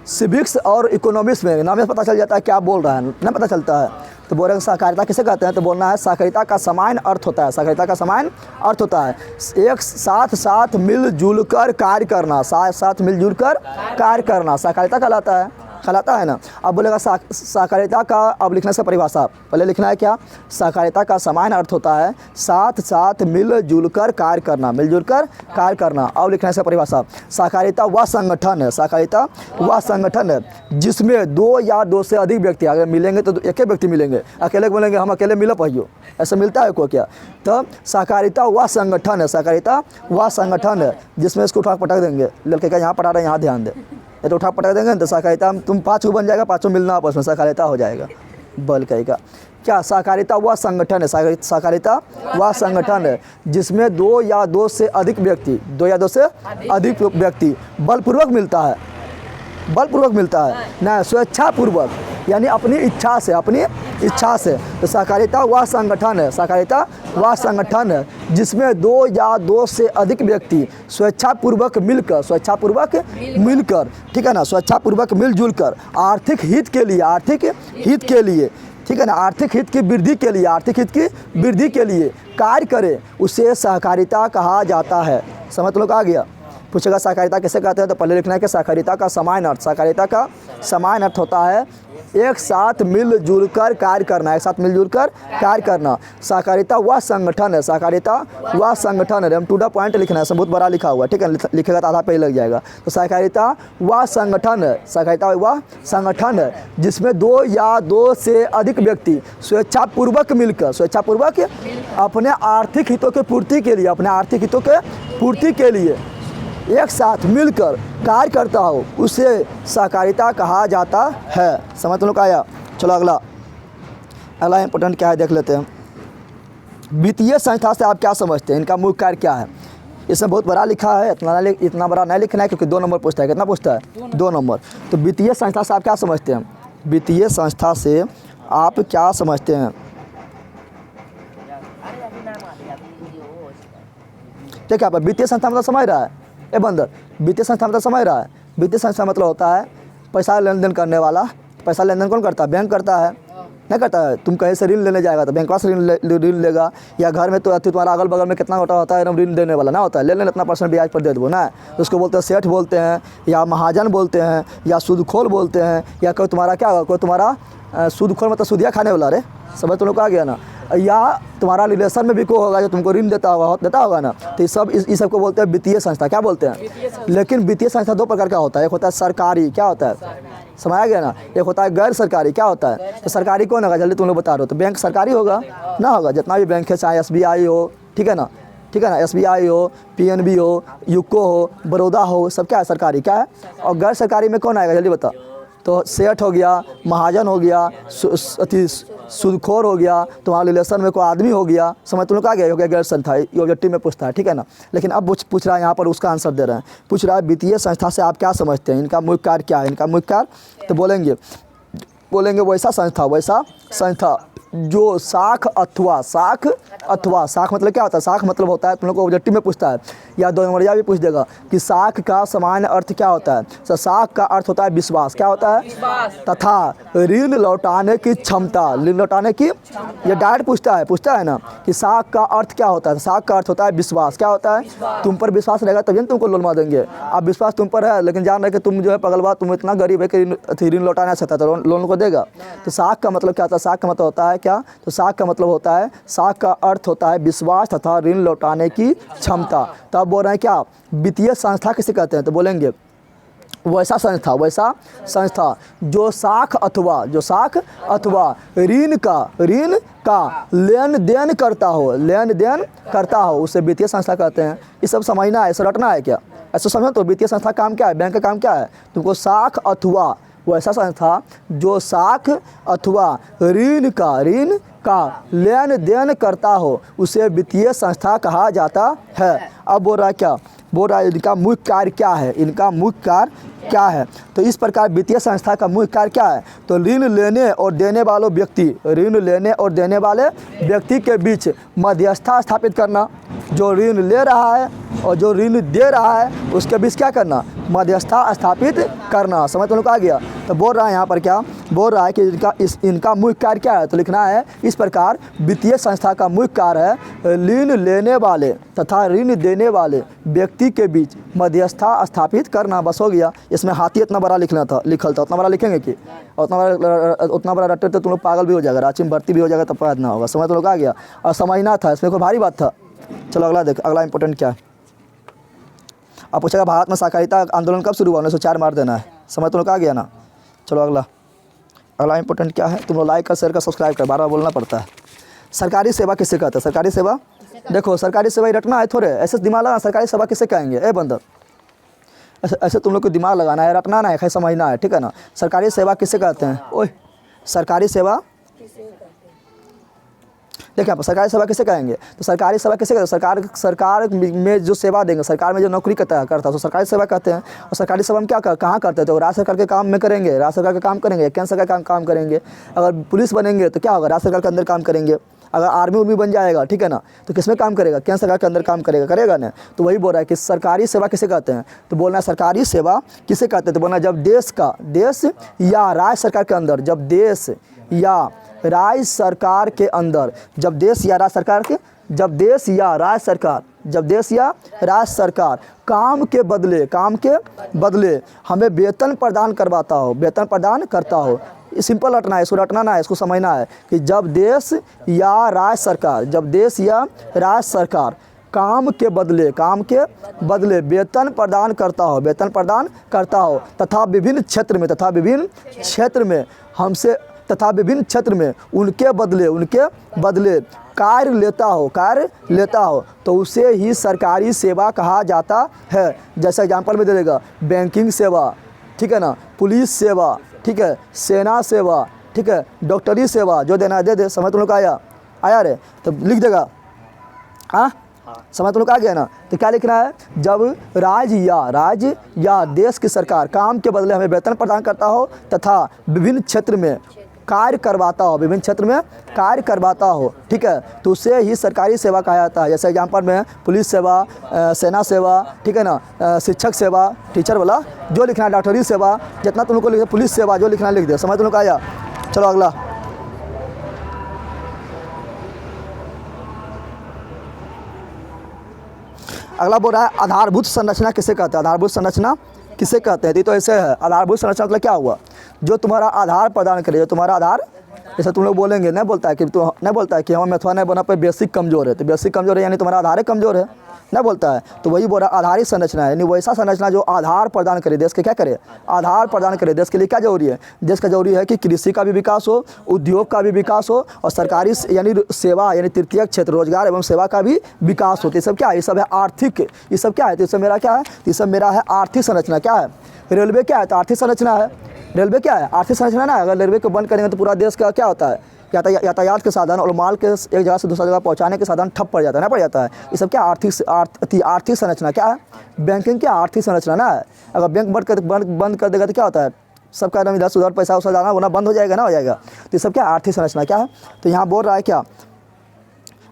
सिविक्स और इकोनॉमिक्स में नाम में पता चल जाता है क्या बोल रहा है, ना पता चलता है। तो बोलेंगे सहकारिता किसे कहते हैं, तो बोलना है सहकारिता का समान अर्थ होता है। सहकारिता का समान अर्थ होता है एक साथ साथ मिलजुल कर कार्य करना, साथ साथ मिलजुल कर कार्य करना सहकारिता कहलाता है ना। अब बोलेगा सहकारिता का, अब लिखने से परिभाषा पहले लिखना है क्या, सहकारिता का समान अर्थ होता है साथ साथ मिलजुल कर कार्य करना, मिलजुल कर कार्य करना। अब लिखने से परिभाषा, सहकारिता वह संगठन है, सहकारिता वह संगठन है जिसमें दो या दो से अधिक व्यक्ति, अगर मिलेंगे तो एक ही व्यक्ति मिलेंगे, अकेले बोलेंगे हम अकेले मिल पाइयो, ऐसा मिलता है को क्या। तो सहकारिता वह संगठन है, सहकारिता वह संगठन है जिसमें, इसको उठा पटक देंगे, लड़के का यहाँ पढ़ा रहे हैं यहाँ ध्यान दे, ये तो उठा पटक देंगे तो सहकारिता तुम 5 बन जाएगा, 5 मिलना आपस में सहकारिता हो जाएगा। बल कहेगा क्या, सहकारिता वह संगठन है, सहकारिता वह संगठन है जिसमें दो या दो से अधिक व्यक्ति बलपूर्वक मिलता है ना, स्वेच्छापूर्वक यानी अपनी इच्छा से। तो सहकारिता वह संगठन है, सहकारिता वह संगठन है जिसमें दो या दो से अधिक व्यक्ति स्वेच्छापूर्वक मिलकर, ठीक है ना, स्वेच्छापूर्वक मिलजुल कर आर्थिक हित के लिए, ठीक है ना, आर्थिक हित की वृद्धि के लिए कार्य करे, उसे सहकारिता कहा जाता है। समझ लोग आ गया। पूछेगा सहकारिता किसे कहते हैं, तो पहले लिखना है कि सहकारिता का समान अर्थ, सहकारिता का समान अर्थ होता है एक साथ मिलजुल कर कार्य करना, एक साथ मिलजुल कर कार्य करना। सहकारिता वह संगठन है, सहकारिता वह संगठन है, हम टू द पॉइंट लिखना है, सब बहुत बड़ा लिखा हुआ है, ठीक है, लिखेगा तो आधा पेज लग जाएगा। तो सहकारिता वह संगठन है, सहकारिता वह संगठन है जिसमें दो या दो से अधिक व्यक्ति स्वेच्छापूर्वक अपने आर्थिक हितों के पूर्ति के लिए एक साथ मिलकर कार्य करता हो, उसे सहकारिता कहा जाता है। समझ लोग आया। चलो अगला इंपॉर्टेंट क्या है देख लेते हैं। वित्तीय संस्था से आप क्या समझते हैं, इनका मुख्य कार्य क्या है। इसमें बहुत बड़ा लिखा है, इतना बड़ा नहीं लिखना है क्योंकि 2 नंबर पूछता है। कितना पूछता है, 2 नंबर। तो वित्तीय संस्था से आप क्या समझते हैं, वित्तीय संस्था से आप क्या समझते हैं। देखिए आप वित्तीय संस्था मतलब समझ रहा है, ए बंदर, वित्तीय संस्था मतलब समझ रहा है। वित्तीय संस्था मतलब होता है पैसा लेन देन करने वाला। पैसा लेन देन कौन करता है, बैंक करता है, नहीं करता है। तुम कहीं से ऋण लेने जाएगा तो बैंक से ऋण लेगा, या घर में तो तुम्हारा अगल बगल में कितना होता है ऋण देने वाला ना होता है, ले लेना इतना % ब्याज पर दे दो ना, उसको बोलते हैं सेठ बोलते हैं, या महाजन बोलते हैं, या सूदखोर बोलते हैं, या कोई तुम्हारा क्या होगा, कोई तुम्हारा सूदखोर मतलब सूदिया खाने वाला रे, समझ तुम लोग आ गया ना। या तुम्हारा रिलेशन में भी कोई होगा जो तुमको ऋण देता होगा ना, तो ये सब इस सबको बोलते हैं वित्तीय संस्था। क्या बोलते हैं, लेकिन वित्तीय संस्था 2 प्रकार का होता है, एक होता है सरकारी, क्या होता है, समझा गया ना, एक होता है गैर सरकारी। क्या होता है, तो सरकारी कौन होगा, जल्दी तुम लोग बता रहे हो, तो बैंक सरकारी होगा ना, होगा जितना भी बैंक है, चाहे SBI हो, ठीक है ना, SBI हो, PNB हो, यूको हो, बड़ौदा हो, सब क्या है सरकारी, क्या है। और गैर सरकारी में कौन आएगा जल्दी बता, तो सेठ हो गया, महाजन हो गया, सूदखोर हो गया, तुम्हारे रिलेशन में कोई आदमी हो गया, समझ तुम लोग आ गया, हो गया गैर संस्था। ये ऑब्जेक्टिव में पूछता है, ठीक है ना। लेकिन अब पूछ रहा है यहाँ पर, उसका आंसर दे रहे हैं। पूछ रहा है वित्तीय संस्था से आप क्या समझते हैं, इनका मुख्य कार्य क्या है, इनका मुख्य कार्य। तो बोलेंगे वैसा संस्था जो शाख अथवा शाख मतलब क्या होता है? शाख मतलब होता है, तुम लोग को ऑब्जेक्टिव में पूछता है या 2 नंबरिया भी पूछ देगा कि शाख का सामान्य अर्थ क्या होता है। तो शाख का अर्थ होता है विश्वास। क्या होता है? तथा ऋण लौटाने की क्षमता। ऋण लौटाने की, ये डायरेक्ट पूछता है ना कि शाख का अर्थ क्या होता है। शाख का अर्थ होता है विश्वास। क्या होता है? तुम पर विश्वास रहेगा तभी तुमको लोन मार देंगे। अब विश्वास तुम पर है लेकिन जान रहे कि तुम जो है पगलवा, तुम इतना गरीब है कि ऋण लौटाना सकता है, तो लोन को देगा। तो शाख का मतलब क्या होता है? शाख का मतलब होता है क्या? तो शाख का मतलब होता है, शाख का अर्थ होता है विश्वास तथा ऋण लौटाने की क्षमता। तो अब बोल रहे हैं क्या? वित्तीय संस्था किसे कहते हैं? तो बोलेंगे वैसा संस्था जो शाख अथवा ऋण का लेन देन करता हो, उसे वित्तीय संस्था कहते हैं। ये सब समझना है, ऐसा रटना है क्या? ऐसा समझो तो वित्तीय संस्था काम क्या है? बैंक का काम क्या है? तुमको शाख अथवा वैसा संस्था जो शाख अथवा ऋण का लेन देन करता हो, उसे वित्तीय संस्था कहा जाता है। अब बोल रहा है क्या? बोल रहा है इनका मुख्य कार्य क्या है? तो इस प्रकार वित्तीय संस्था का मुख्य कार्य क्या है? तो ऋण लेने और देने वाले व्यक्ति के बीच मध्यस्थता स्थापित करना। जो ऋण ले रहा है और जो ऋण दे रहा है उसके बीच क्या करना? मध्यस्थता स्थापित करना। समझ तो लोग आ गया? तो बोल रहा है यहाँ पर क्या बोल रहा है कि इनका मुख्य कार्य क्या है? तो लिखना है इस प्रकार वित्तीय संस्था का मुख्य कार्य है ऋण लेने वाले तथा ऋण देने वाले व्यक्ति के बीच मध्यस्थता स्थापित करना। बस हो गया। इसमें हाथी इतना बड़ा लिखल था, उतना बड़ा लिखेंगे कि उतना बड़ा रटते तो तुम लोग पागल भी हो जाएगा, रांची में भर्ती भी हो जाएगा, तब याद ना होगा। समझ तो लोग आ गया? और समझना था, इसमें कोई भारी बात था। चलो अगला देख, अगला इंपॉर्टेंट क्या है? आप पूछेगा भारत में सहकारिता आंदोलन कब शुरू हुआ? 1904 मार देना है। समझ तो लोग आ गया ना? चलो अगला इंपॉर्टेंट क्या है? तुम लोग लाइक कर, शेयर कर, सब्सक्राइब कर, बार बार बोलना पड़ता है। सरकारी सेवा किसे कहते हैं? सरकारी सेवा देखो, सरकारी सेवा ही रटना है, थोड़े ऐसे दिमाग लगा। सरकारी सेवा किसे कहेंगे? ए बंदर, ऐसे तुम लोग को दिमाग लगाना है, रटना ना है, खैर समझना है, ठीक है ना? सरकारी सेवा किसे कहते हैं? ओए, सरकारी सेवा देखिए आप, सरकारी सेवा किसे कहेंगे? तो सरकारी सेवा किसे कहते हैं? सरकार में जो सेवा देंगे, सरकार में जो नौकरी करता है तो सरकारी सेवा कहते हैं। और सरकारी सेवा में कहाँ करते हैं? तो राज्य सरकार के काम में करेंगे, राज्य सरकार के काम करेंगे, केंद्र सरकार का काम करेंगे। अगर पुलिस बनेंगे तो क्या होगा? राज्य सरकार के अंदर काम करेंगे। अगर आर्मी बन जाएगा, ठीक है ना, तो किसमें काम करेगा? केंद्र सरकार के अंदर काम करेगा ना। तो वही बोल रहा है कि सरकारी सेवा किसे कहते हैं? तो बोलना है सरकारी सेवा किसे कहते हैं? तो बोलना जब देश या राज्य सरकार के अंदर, जब देश या राज्य सरकार के अंदर, जब देश या राज्य सरकार काम के बदले हमें वेतन प्रदान करता हो। सिंपल रटना है, इसको रटना ना है, इसको समझना है कि जब देश या राज्य सरकार काम के बदले वेतन प्रदान करता हो तथा विभिन्न क्षेत्र में उनके बदले कार्य लेता हो तो उसे ही सरकारी सेवा कहा जाता है। जैसे एग्जांपल में दे देगा, बैंकिंग सेवा, ठीक है ना, पुलिस सेवा, ठीक है, सेना सेवा, ठीक है, डॉक्टरी सेवा, जो देना दे दे। समझ तुम लोग आया रे? तो लिख देगा। हाँ, समझ तुम लोग आ गया ना? तो क्या लिखना है? जब राज्य या देश की सरकार काम के बदले हमें वेतन प्रदान करता हो तथा विभिन्न क्षेत्र में कार्य करवाता हो, ठीक है, तो उसे ही सरकारी सेवा कहा जाता है। जैसे एग्जांपल में पुलिस सेवा, सेना सेवा, ठीक है ना, शिक्षक सेवा, टीचर वाला जो लिखना है, डॉक्टरी सेवा, जितना तुम लोग को लिखे, पुलिस सेवा जो लिखना लिख दे। समझ तुम लोग आया? चलो अगला बोल रहा है आधारभूत संरचना किसे कहते हैं? आधारभूत संरचना किसे कहते हैं? तो ऐसे है, आधारभूत संरचना मतलब क्या हुआ? जो तुम्हारा आधार प्रदान करे, जो तुम्हारा आधार, जैसे तुम लोग बोलेंगे, नहीं बोलता है कि हमें मेथवा नहीं बना पे बेसिक कमजोर है, तो बेसिक कमजोर है यानी तुम्हारा आधार कमजोर है, नहीं बोलता है। तो वही बोल रहा है आधारित संरचना है, यानी वैसा संरचना जो आधार प्रदान करे, देश के क्या करे? आधार प्रदान करे। देश के लिए क्या जरूरी है? देश का जरूरी है कि कृषि का भी विकास हो, उद्योग का भी विकास हो, और सरकारी यानी सेवा यानी तृतीय क्षेत्र रोजगार एवं सेवा का भी विकास हो। तो ये सब क्या है? ये सब है आर्थिक। ये सब क्या है? तो ये सब मेरा क्या है? ये सब मेरा है आर्थिक संरचना। क्या है? रेलवे क्या है? तो आर्थिक संरचना है। रेलवे क्या है? आर्थिक संरचना ना। अगर रेलवे को बंद करेंगे तो पूरा देश का क्या होता है? यातायात के साधन और माल के एक जगह से दूसरी जगह पहुंचाने के साधन ठप पड़ जाता है, ना पड़ जाता है। ये सब क्या? आर्थिक संरचना। क्या है? बैंकिंग क्या? आर्थिक संरचना ना है। अगर बैंक बंद कर देगा तो क्या होता है? सबका एकदम इधर से उधर पैसा उसा जाना होना बंद हो जाएगा ना, हो जाएगा। तो ये सब क्या आर्थिक संरचना क्या है, तो यहाँ बोल रहा है क्या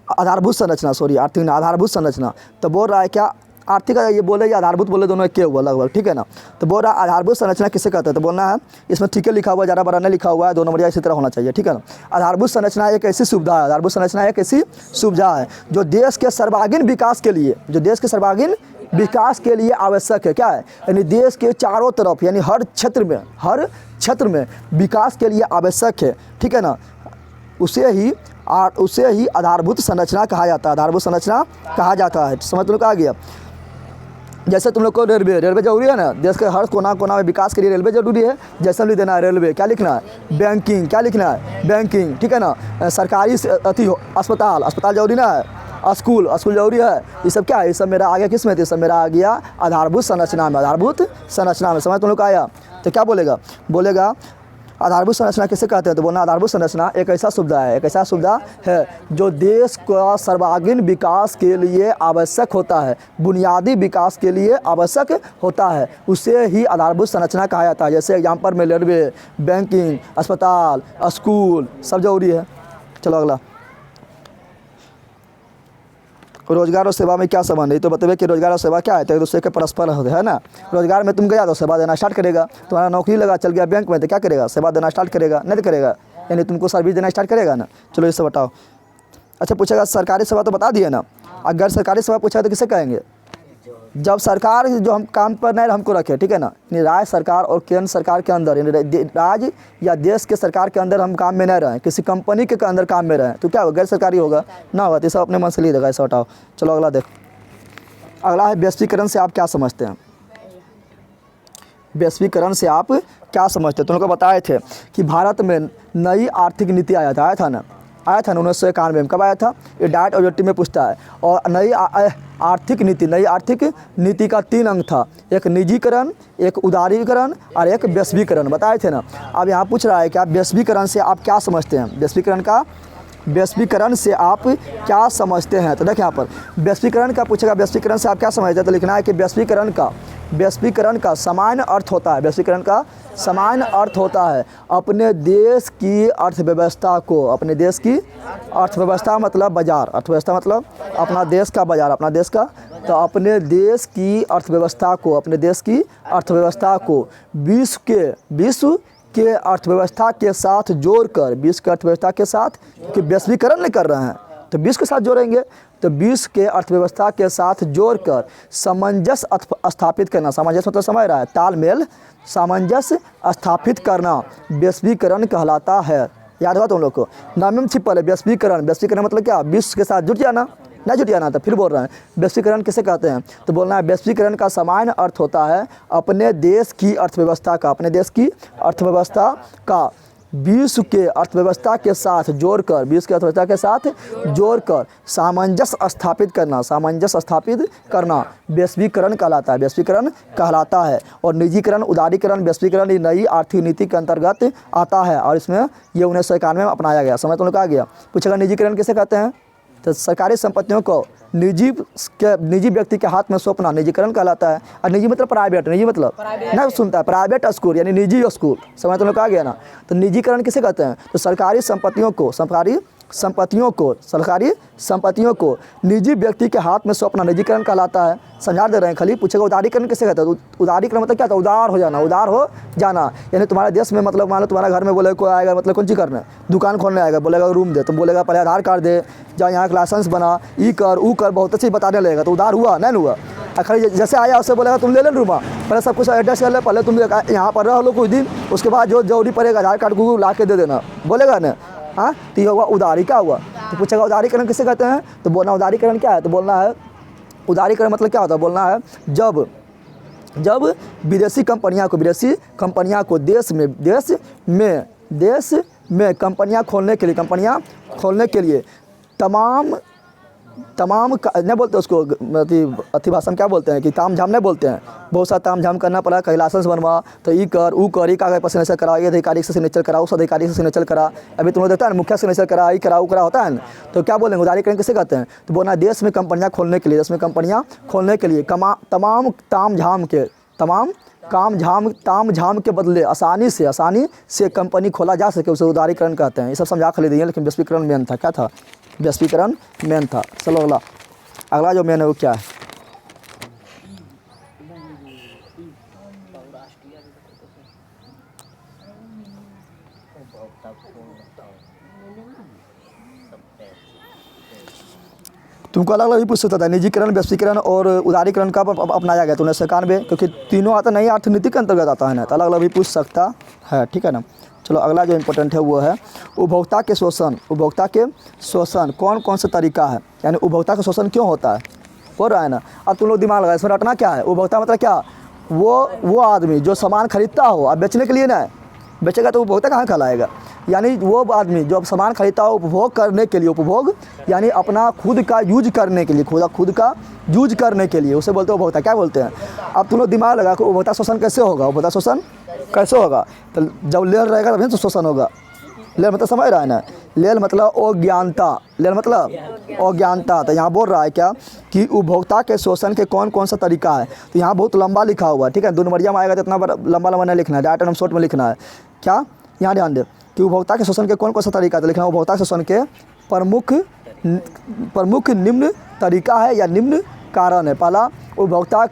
आधारभूत संरचना, सॉरी आर्थिक आधारभूत संरचना। तो बोल रहा है क्या आर्थिक, ये बोले या आधारभूत बोले दोनों एक हुआ लगभग, ठीक है ना। तो बोल रहा है आधारभूत संरचना किसे कहते हैं, तो बोलना है इसमें ठीक है लिखा हुआ, ज़्यादा बड़ा नहीं लिखा हुआ है, 2 नंबर इसी तरह होना चाहिए, ठीक है ना। आधारभूत संरचना एक ऐसी सुविधा है, आधारभूत संरचना एक ऐसी सुविधा है जो देश के सर्वांगीण विकास के लिए, जो देश के सर्वांगीण विकास के लिए आवश्यक है। क्या है, यानी देश के चारों तरफ यानी हर क्षेत्र में विकास के लिए आवश्यक है, ठीक है ना। उसे ही आधारभूत संरचना कहा जाता है, आधारभूत संरचना कहा जाता है। समझ तुम लोग आ गया। जैसे तुम लोग को रेलवे जरूरी है ना, देश के हर कोना में विकास के लिए रेलवे जरूरी है। जैसे भी देना है रेलवे, क्या लिखना है बैंकिंग, क्या लिखना है बैंकिंग, ठीक है ना। सरकारी अस्पताल जरूरी ना है, स्कूल जरूरी है। ये सब क्या है, ये सब मेरा आ गया किस में, ये सब मेरा आ गया आधारभूत संरचना में, आधारभूत संरचना में। समझ तुम लोग आया। तो क्या बोलेगा आधारभूत संरचना किसे कहते हैं, तो बोलना आधारभूत संरचना एक ऐसा सुविधा है जो देश का सर्वांगीण विकास के लिए आवश्यक होता है, बुनियादी विकास के लिए आवश्यक होता है, उसे ही आधारभूत संरचना कहा जाता है। जैसे एग्जाम्पल में रेलवे, बैंकिंग, अस्पताल, स्कूल सब जरूरी है। चलो अगला, रोजगार और सेवा में क्या संबंध है, तो बताइए कि रोजगार और सेवा क्या है, तो एक दूसरे के परस्पर है ना। रोजगार में तुम गया तो सेवा देना स्टार्ट करेगा, तुम्हारा नौकरी लगा चल गया बैंक में तो क्या करेगा, सेवा देना स्टार्ट करेगा, नहीं तो करेगा, यानी तुमको सर्विस देना स्टार्ट करेगा ना। चलो इससे बताओ। अच्छा पूछेगा सरकारी सेवा तो बता दिए ना, अगर सरकारी सेवा पूछा तो किसे कहेंगे, जब सरकार जो हम काम पर नहीं हमको रखे, ठीक है ना, यानी राज्य सरकार और केंद्र सरकार के अंदर, यानी राज्य या देश के सरकार के अंदर हम काम में नहीं रहें, किसी कंपनी के अंदर काम में रहें तो क्या होगा, गैर सरकारी होगा ना, होगा। तो सब अपने मन से लिख देगा, ऐसा हटाओ। चलो अगला देख, अगला है वैश्वीकरण से आप क्या समझते हैं। वैश्वीकरण से आप क्या समझते हैं, तुम लोग को बताए थे कि भारत में नई आर्थिक नीति आया था ना 1991 में। कब आया था, ये डाइट ऑब्जेक्टिव में पूछता है। और नई आर्थिक नीति का 3 अंग था, एक निजीकरण, एक उदारीकरण और एक वैश्वीकरण, बताए थे ना। अब यहाँ पूछ रहा है कि आप वैश्वीकरण से आप क्या समझते हैं, वैश्वीकरण से आप क्या समझते हैं। तो देखिए यहाँ पर वैश्वीकरण का पूछेगा, वैश्वीकरण से आप क्या समझते हैं, तो लिखना है कि वैश्वीकरण का सामान्य अर्थ होता है, वैश्वीकरण का सामान्य अर्थ होता है अपने देश की अर्थव्यवस्था को, अपने देश की अर्थव्यवस्था मतलब बाजार, अर्थव्यवस्था मतलब अपना देश का बाजार, अपना देश का, तो अपने देश की अर्थव्यवस्था को विश्व के अर्थव्यवस्था के साथ जोड़कर, विश्व के अर्थव्यवस्था के साथ कि वैश्वीकरण नहीं कर रहे हैं तो विश्व के साथ जोड़ेंगे, तो विश्व के अर्थव्यवस्था के साथ जोड़कर सामंजस्य स्थापित करना, सामंजस्य मतलब समझ रहा है, तालमेल, सामंजस्य स्थापित करना वैश्वीकरण कहलाता है। याद होगा तुम लोग को, नाम में छिपल है वैश्वीकरण मतलब क्या, विश्व के साथ जुट जाना, नहीं जुट जाना, तो फिर बोल रहे हैं वैश्वीकरण किसे कहते हैं, तो बोलना है वैश्वीकरण का सामान्य अर्थ होता है अपने देश की अर्थव्यवस्था का विश्व के अर्थव्यवस्था के साथ जोड़कर सामंजस्य स्थापित करना वैश्वीकरण कहलाता है। और निजीकरण, उदारीकरण, वैश्वीकरण ये नई आर्थिक नीति के अंतर्गत आता है और इसमें ये 1991 में अपनाया गया। समझ तुम लोग आ गया। पूछेगा निजीकरण किसे कहते हैं, तो सरकारी संपत्तियों को निजी व्यक्ति के हाथ में सौंपना निजीकरण कहलाता है। और निजी मतलब प्राइवेट, निजी मतलब ना सुनता है, प्राइवेट स्कूल यानी निजी स्कूल। समझ तुम लोग आ गया ना। तो निजीकरण किसे कहते हैं, तो सरकारी संपत्तियों को निजी व्यक्ति के हाथ में सौंपना निजीकरण कहलाता है। समझा दे रहे हैं खाली। पूछेगा उदारीकरण किसे कहते हैं, तो उदारीकरण मतलब क्या था, उदार हो जाना, यानी तुम्हारे देश में मतलब मान लो तुम्हारा घर में बोले कोई आएगा, मतलब कौन चीज़ करना, दुकान खोलने आएगा, बोलेगा रूम दे, तो बोलेगा पहले आधार कार्ड दे, जा यहाँ का लाइसेंस बना, ई कर ऊ कर, बहुत अच्छी बताने लगेगा, तो उधार हुआ नहीं हुआ। खाली जैसे आया उससे बोलेगा तुम ले रूमा, पहले सब कुछ एडजस्ट कर ले, पहले तुम यहाँ पर रह लो कुछ दिन, उसके बाद जो जरूरी पड़ेगा आधार कार्ड को ला के दे देना, बोलेगा ना। हाँ, तो ये हुआ उदारी का हुआ। तो पूछेगा उदारीकरण किसे कहते हैं, तो बोलना उदारीकरण क्या है, तो बोलना है उदारीकरण मतलब क्या होता है, बोलना है जब विदेशी कंपनियां को देश में कंपनियां खोलने के लिए तमाम नहीं बोलते उसको, अति भाषा में क्या बोलते हैं कि ताम झाम नहीं बोलते हैं, बहुत सारा ताम झाम करना पड़ा, कहीं लाइसेंस बनवा, तो ई कर ऊ कर, ई कागज पर सिग्नेचर करा, ये अधिकारी से सिग्नेचर करा, उस अधिकारी से सिग्नेचर करा, अभी तुम लोग देखता है ना मुखिया सिग्नेचर करा, ई करा ऊ करा होता है ना। तो क्या बोलेंगे उदारीकरण किसे कहते हैं, तो बोलना देश में कंपनियाँ खोलने के लिए ताम झाम के बदले आसानी से कंपनी खोला जा सके, उसे उदारीकरण कहते हैं। ये सब समझा खरीद दिए, लेकिन वैश्वीकरण मेन था। क्या था? वैश्वीकरण मेन था। चलो अगला जो मेन है वो क्या है? तुमको अलग अलग ही पूछ सकता था। निजीकरण, वैश्वीकरण और उदारीकरण का अपनाया गया तो 1991, क्योंकि तीनों आता नहीं, अर्थनीति के अंतर्गत आता है ना, तो अलग अलग भी पूछ सकता है। ठीक है ना। चलो अगला जो इम्पोर्टेंट है वो है उपभोक्ता के शोषण। उपभोक्ता के शोषण कौन कौन से तरीका है, यानी उपभोक्ता का शोषण क्यों होता है, बोल रहा है ना। अब तुम लोग दिमाग लगाए, इसमें रटना क्या है। उपभोक्ता मतलब क्या? वो आदमी जो सामान खरीदता हो, अब बेचने के लिए ना बेचेगा तो उपभोक्ता कहाँ कहलाएगा? यानी वो आदमी जो अब सामान खरीदता हो उपभोग करने के लिए, उपभोग यानी अपना खुद का यूज करने के लिए, खुद का यूज करने के लिए, उसे बोलते हैं उपभोक्ता। क्या बोलते हैं? अब तुम लोग दिमाग लगा कि उपभोक्ता शोषण कैसे होगा, उपभोक्ता शोषण कैसे होगा? तो जब लेल रहेगा तभी तो शोषण होगा। लेल मतलब समझ रहा है ना, लेल मतलब अज्ञानता, लेल मतलब अज्ञानता। तो यहाँ बोल रहा है क्या कि उपभोक्ता के शोषण के कौन कौन सा तरीका है। तो यहाँ बहुत लंबा लिखा हुआ है, ठीक है, 2 नंबरिया में आएगा तो इतना लंबा नहीं लिखना है, डायरेक्ट एंड शॉर्ट में लिखना है। क्या? यहाँ ध्यान दे कि उपभोक्ता के शोषण के कौन कौन सा तरीका है, लिखना है उपभोक्ता शोषण के प्रमुख निम्न तरीका है या निम्न कारण है। पहला, उपभोक्ता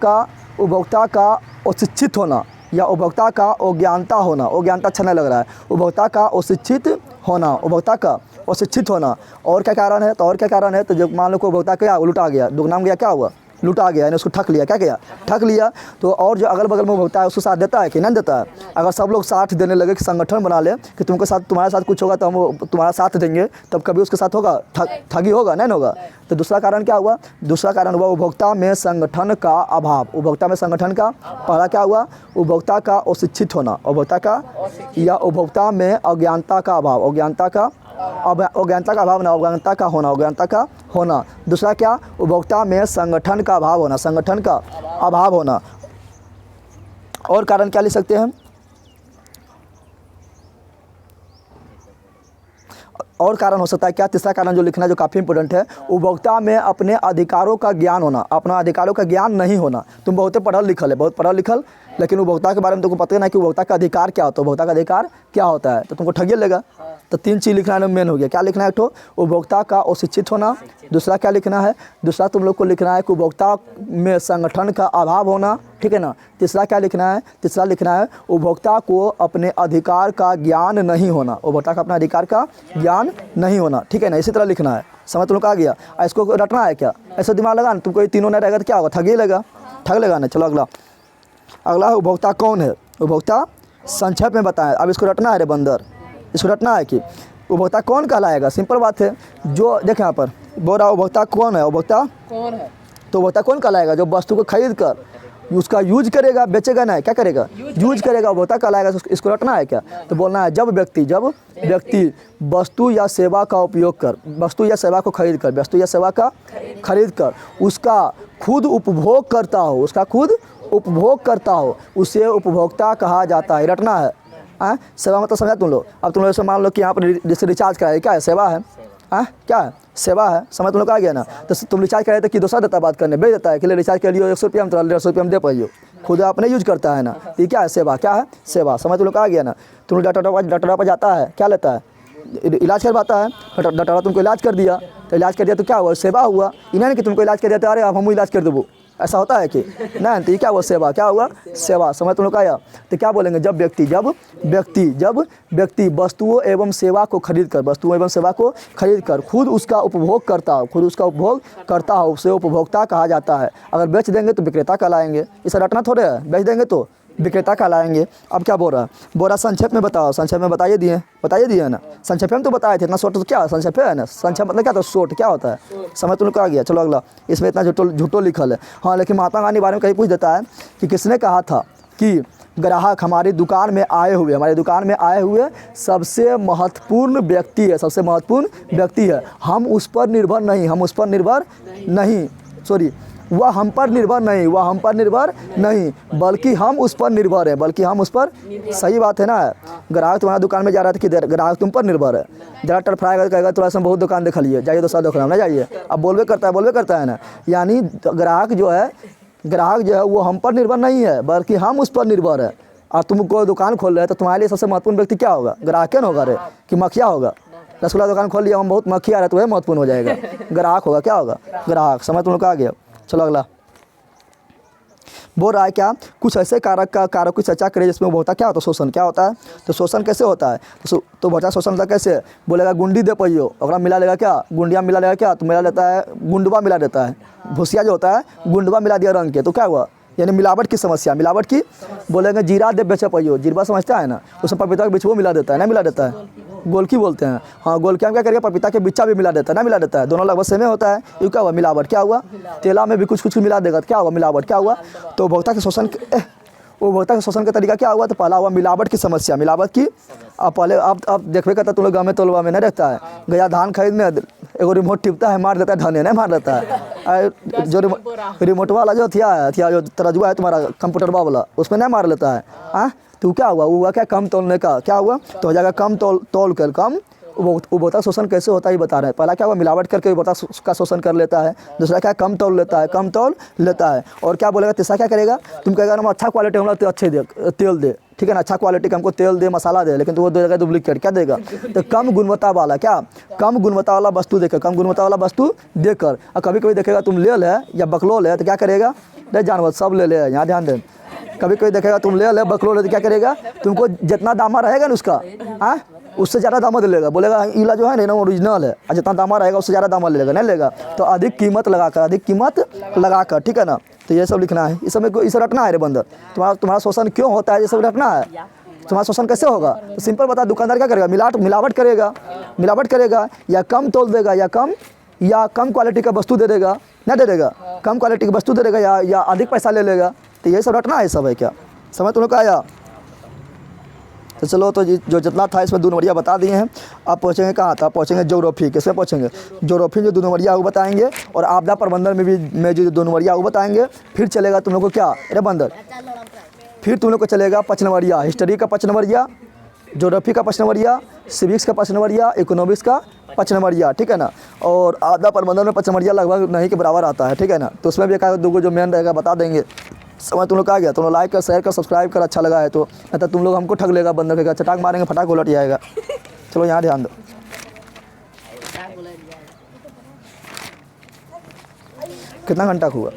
का अशिक्षित होना या उपभोक्ता का अज्ञानता होना। अज्ञानता अच्छा नहीं लग रहा है। उपभोक्ता का अशिक्षित होना, उपभोक्ता का अशिक्षित होना। और क्या कारण है? तो और क्या कारण है? तो जो मान लो को उपभोक्ता क्या लुटा गया, दुगनाम गया, क्या हुआ? लुटा गया, यानी उसको ठग लिया। क्या किया? ठग लिया। तो और जो अगल बगल में उपभोक्ता है उसको साथ देता है कि नहीं देता है? अगर सब लोग साथ देने लगे कि संगठन बना ले कि तुम्हारे साथ कुछ होगा तो हम तुम्हारा साथ देंगे, तब कभी उसके साथ होगा ठगी होगा? नहीं होगा। तो दूसरा कारण क्या हुआ? दूसरा कारण हुआ उपभोक्ता में संगठन का अभाव। उपभोक्ता में संगठन का पहला क्या हुआ? उपभोक्ता का अशिक्षित होना, उपभोक्ता का या उपभोक्ता में अज्ञानता का अभाव, अज्ञानता का अभाव ना, अज्ञानता का होना। दूसरा क्या? उपभोक्ता में संगठन का अभाव होना, संगठन का अभाव होना। और कारण क्या लिख सकते हैं? और कारण हो सकता है क्या? तीसरा कारण जो लिखना है, जो काफ़ी इंपॉर्टेंट है, उपभोक्ता में अपने अधिकारों का ज्ञान होना, अपना अधिकारों का ज्ञान नहीं होना। तुम बहुत पढ़ल लिखल है, बहुत पढ़ल लिखल, लेकिन उपभोक्ता के बारे में तुमको पता नहीं कि उपभोक्ता का अधिकार क्या होता है, उपभोक्ता का अधिकार क्या होता है, तो तुमको ठगिए लेगा। तो 3 चीज़ लिखना है, मेन हो गया। क्या लिखना है? एक तो उपभोक्ता का अशिक्षित होना। दूसरा क्या लिखना है? दूसरा तुम लोग को लिखना है कि उपभोक्ता में संगठन का अभाव होना, ठीक है ना। तीसरा क्या लिखना है? तीसरा लिखना है उपभोक्ता को अपने अधिकार का ज्ञान नहीं होना, उपभोक्ता का अपने अधिकार का ज्ञान नहीं होना, ठीक है ना। इसी तरह लिखना है। समझ तुम लोग आ गया? इसको रटना है क्या? ऐसा दिमाग लगा ना, तुमको ये तीनों नहीं रहेगा तो क्या होगा? ठगी लेगा, ठग लेगा ना। चलो अगला है उपभोक्ता कौन है। उपभोक्ता संक्षेप में बताएं। अब इसको रटना है रे बंदर, इसको रटना है कि उपभोक्ता कौन कहलाएगा। सिंपल बात है। जो देखें यहाँ पर बोल रहा उपभोक्ता कौन है, उपभोक्ता कौन है, तो उपभोक्ता कौन कहलाएगा? जो वस्तु को खरीद कर उसका यूज करेगा, बेचेगा नहीं, क्या करेगा? यूज करेगा, उपभोक्ता कहलाएगा। इसको रटना है क्या? तो बोलना है जब व्यक्ति वस्तु या सेवा का उपयोग कर, वस्तु या सेवा को खरीद कर, वस्तु या सेवा का खरीद कर उसका खुद उपभोग करता हो, उसका खुद उपभोग करता हो, उसे उपभोक्ता कहा जाता है। रटना है। सेवा मतलब समझा तुम लोग। अब तुम लोग ऐसे मान लो कि यहाँ पर जैसे रिचार्ज कराए, क्या है? सेवा है। क्या है? सेवा है। समझ तुम लोग आ गया ना। तो तुम रिचार्ज कराए तो कि दूसरा देता है बात करने, बेच देता है कि ले रिचार्ज कर लियो 100 रुपया में, तो 150 रुपया में दे पाइयो, खुद अपने यूज करता है ना। ये क्या है? सेवा। क्या है? सेवा। समझ तुम लोग आ गया ना। तुम लोग डॉक्टर पर जाता है, क्या लेता है? इलाज करवाता है। डॉक्टर तुमको इलाज कर दिया, तो इलाज कर दिया तो क्या हुआ? सेवा हुआ। इन्हें कि तुमको इलाज कर दिया तो अरे अब हम इलाज कर देवो, ऐसा होता है कि नहीं? तो ये क्या हुआ? सेवा। क्या हुआ? सेवा। समझ तुम लोग आया? तो क्या बोलेंगे? जब व्यक्ति वस्तुओं एवं सेवा को खरीद कर खुद उसका उपभोग करता हो, उसे उपभोक्ता कहा जाता है। अगर बेच देंगे तो विक्रेता कहलाएंगे। इसे रटना थोड़े है। बेच देंगे तो विक्रेता कहलाएंगे। अब क्या बोल रहा संक्षेप में बताओ। संक्षेप में बताइए दिए ना। संक्षेप में तो बताए थे, इतना शॉर्ट तो क्या संक्षेप है ना। संक्षेप मतलब क्या था? शॉर्ट। क्या होता है? समझ तुम लोग आ गया। चलो अगला। इसमें इतना झूठो लिखल है। हाँ, लेकिन महात्मा गांधी बारे में कहीं पूछ देता है कि किसने कहा था कि ग्राहक हमारी दुकान में आए हुए सबसे महत्वपूर्ण व्यक्ति है। हम उस पर निर्भर नहीं, वह हम पर निर्भर नहीं, बल्कि हम उस पर निर्भर है। सही बात है ना। ग्राहक तुम्हारा दुकान में जा रहा था कि ग्राहक तुम पर निर्भर है। जरा टरफड़ाएगा कहेगा थोड़ा सा बहुत दुकान दिखा लिए, जाइए दूसरा दुकान ना जाइए। अब बोलवे करता है ना। यानी ग्राहक जो है ग्राहक जो है वो हम पर निर्भर नहीं है, बल्कि हम उस पर निर्भर है। और तुम कोई दुकान खोल रहे हैं तो तुम्हारे लिए सबसे महत्वपूर्ण व्यक्ति क्या होगा? ग्राहक न होगा रे कि मक्खिया होगा? रसगुल्ला दुकान खोल लिया, हम बहुत मक्खी आ रहा है तो वह महत्वपूर्ण हो जाएगा। ग्राहक होगा, क्या होगा? ग्राहक। समय तुम लोग का आ गया। चलो अगला बोल रहा है क्या, कुछ ऐसे कारक की चर्चा करें जिसमें उपभोक्ता क्या होता है? शोषण। क्या होता है? तो शोषण कैसे होता है? तो उपभोक्ता शोषण होता कैसे? बोलेगा गुंडी दे पहियो, अगर मिला लेगा क्या? गुंडिया मिला लेगा क्या? तो मिला लेता है, गुंडवा मिला देता है। भूसिया जो होता है गुंडवा मिला दिया रंग के, तो क्या हुआ? यानी मिलावट की समस्या। मिलावट की बोलेंगे जीरा दे बेचे पहियो, जीरवा समझता है ना, उसमें पपीता के बीच वो मिला देता है, ना मिला देता है, गोलकी बोलते हैं। हाँ, गोलकी हम क्या करेंगे? पपीता के बिच्चा भी मिला देता है, ना मिला देता है। दोनों लगभग सेम होता है। ये क्या हुआ? मिलावट। क्या हुआ? तेला में भी कुछ कुछ मिला देगा, क्या हुआ? मिलावट। क्या हुआ? तो उपभोक्ता के शोषण उपभोक्ता के शोषण का तरीका क्या हुआ? तो पहला हुआ मिलावट की समस्या। मिलावट की अब पहले अब देखबे करता तुम लोग गाँव में तोलवा में नहीं रहता है, गया धान खरीदने, एगो रिमोट टिपता है, मार देता है, धने नहीं मार देता है। जो रिमोट वाला जो थिया जो तरजुआ है तुम्हारा कंप्यूटर वाला, उसमें नहीं मार लेता है। हाँ, तो क्या हुआ? वो हुआ क्या? कम तोलने का। क्या हुआ? तो हो जाएगा कम तोल कर कम। उपभोक्ता शोषण कैसे होता है ये बता रहे हैं। पहला क्या हुआ? मिलावट करके उपभोक्ता का शोषण कर लेता है। दूसरा क्या? कम तोल लेता है, कम तोल लेता है। और क्या बोलेगा? तीसरा क्या करेगा? तुम कहेगा हम अच्छा क्वालिटी हमारा तो अच्छे दे तेल दे, ठीक है ना, अच्छा क्वालिटी का हमको तेल दे, मसाला दे, लेकिन तो वो देगा डुप्लीकेट। क्या देगा? तो कम गुणवत्ता वाला। क्या? कम गुणवत्ता वाला वस्तु देकर, कम गुणवत्ता वाला वस्तु देकर। और कभी कभी देखेगा तुम ले या बकलोल है तो क्या करेगा? नहीं जानवर सब ले यहाँ ध्यान दें। कभी कभी देखेगा तुम ले बकलोल है तो क्या करेगा? तुमको जितना दामा रहेगा ना उसका, हाँ, उससे ज़्यादा दाम दे लेगा। बोलेगा इला जो है ना ओरिजिनल है, और जितना दामा रहेगा उससे ज़्यादा दाम ले लेगा, नहीं लेगा। तो अधिक कीमत लगाकर, ठीक है ना। तो ये सब लिखना है, इस समय को इसे रटना है रे बंदर। तुम्हारा शोषण क्यों होता है ये सब रटना है। तुम्हारा शोषण कैसे होगा? तो सिंपल बता, दुकानदार क्या करेगा? मिलावट करेगा या कम तोल देगा या कम क्वालिटी का वस्तु दे देगा, नहीं दे देगा, कम क्वालिटी की वस्तु दे देगा या अधिक पैसा ले लेगा। तो ये सब रटना है सब है क्या? समझ तुम लोग का आया? तो चलो, तो जो जितना था इसमें 2 नंबरिया बता दिए हैं। अब पहुँचेंगे कहाँ था? पहुँचेंगे ज्योग्राफी। किसमें पहुँचेंगे? ज्योग्राफी जो 2 नंबरिया वो बताएंगे, और आपदा प्रबंधन में जो 2 नंबरिया वो बताएंगे। फिर चलेगा तुम लोग को क्या अरे बंदर, फिर तुम लोग को चलेगा 5 नंबरिया, हिस्ट्री का 5 नंबरिया, ज्योग्राफी का 5 नंबरिया, सिविक्स का 5 नंबरिया, इकोनॉमिक्स का 5 नंबरिया, ठीक है ना। और आपदा प्रबंधन में 5 नंबरिया लगभग नहीं के बराबर आता है, ठीक है ना। तो उसमें भी एक 2 जो मेन रहेगा बता देंगे। समझ तुम लोग आ गया? तुम लोग लाइक कर, शेयर कर, सब्सक्राइब कर, अच्छा लगा है तो, नहीं तो तुम लोग हमको ठग लेगा बंदर का, चटाक मारेंगे, फटाक उलट जाएगा। चलो यहाँ ध्यान दो। कितना घंटा हुआ?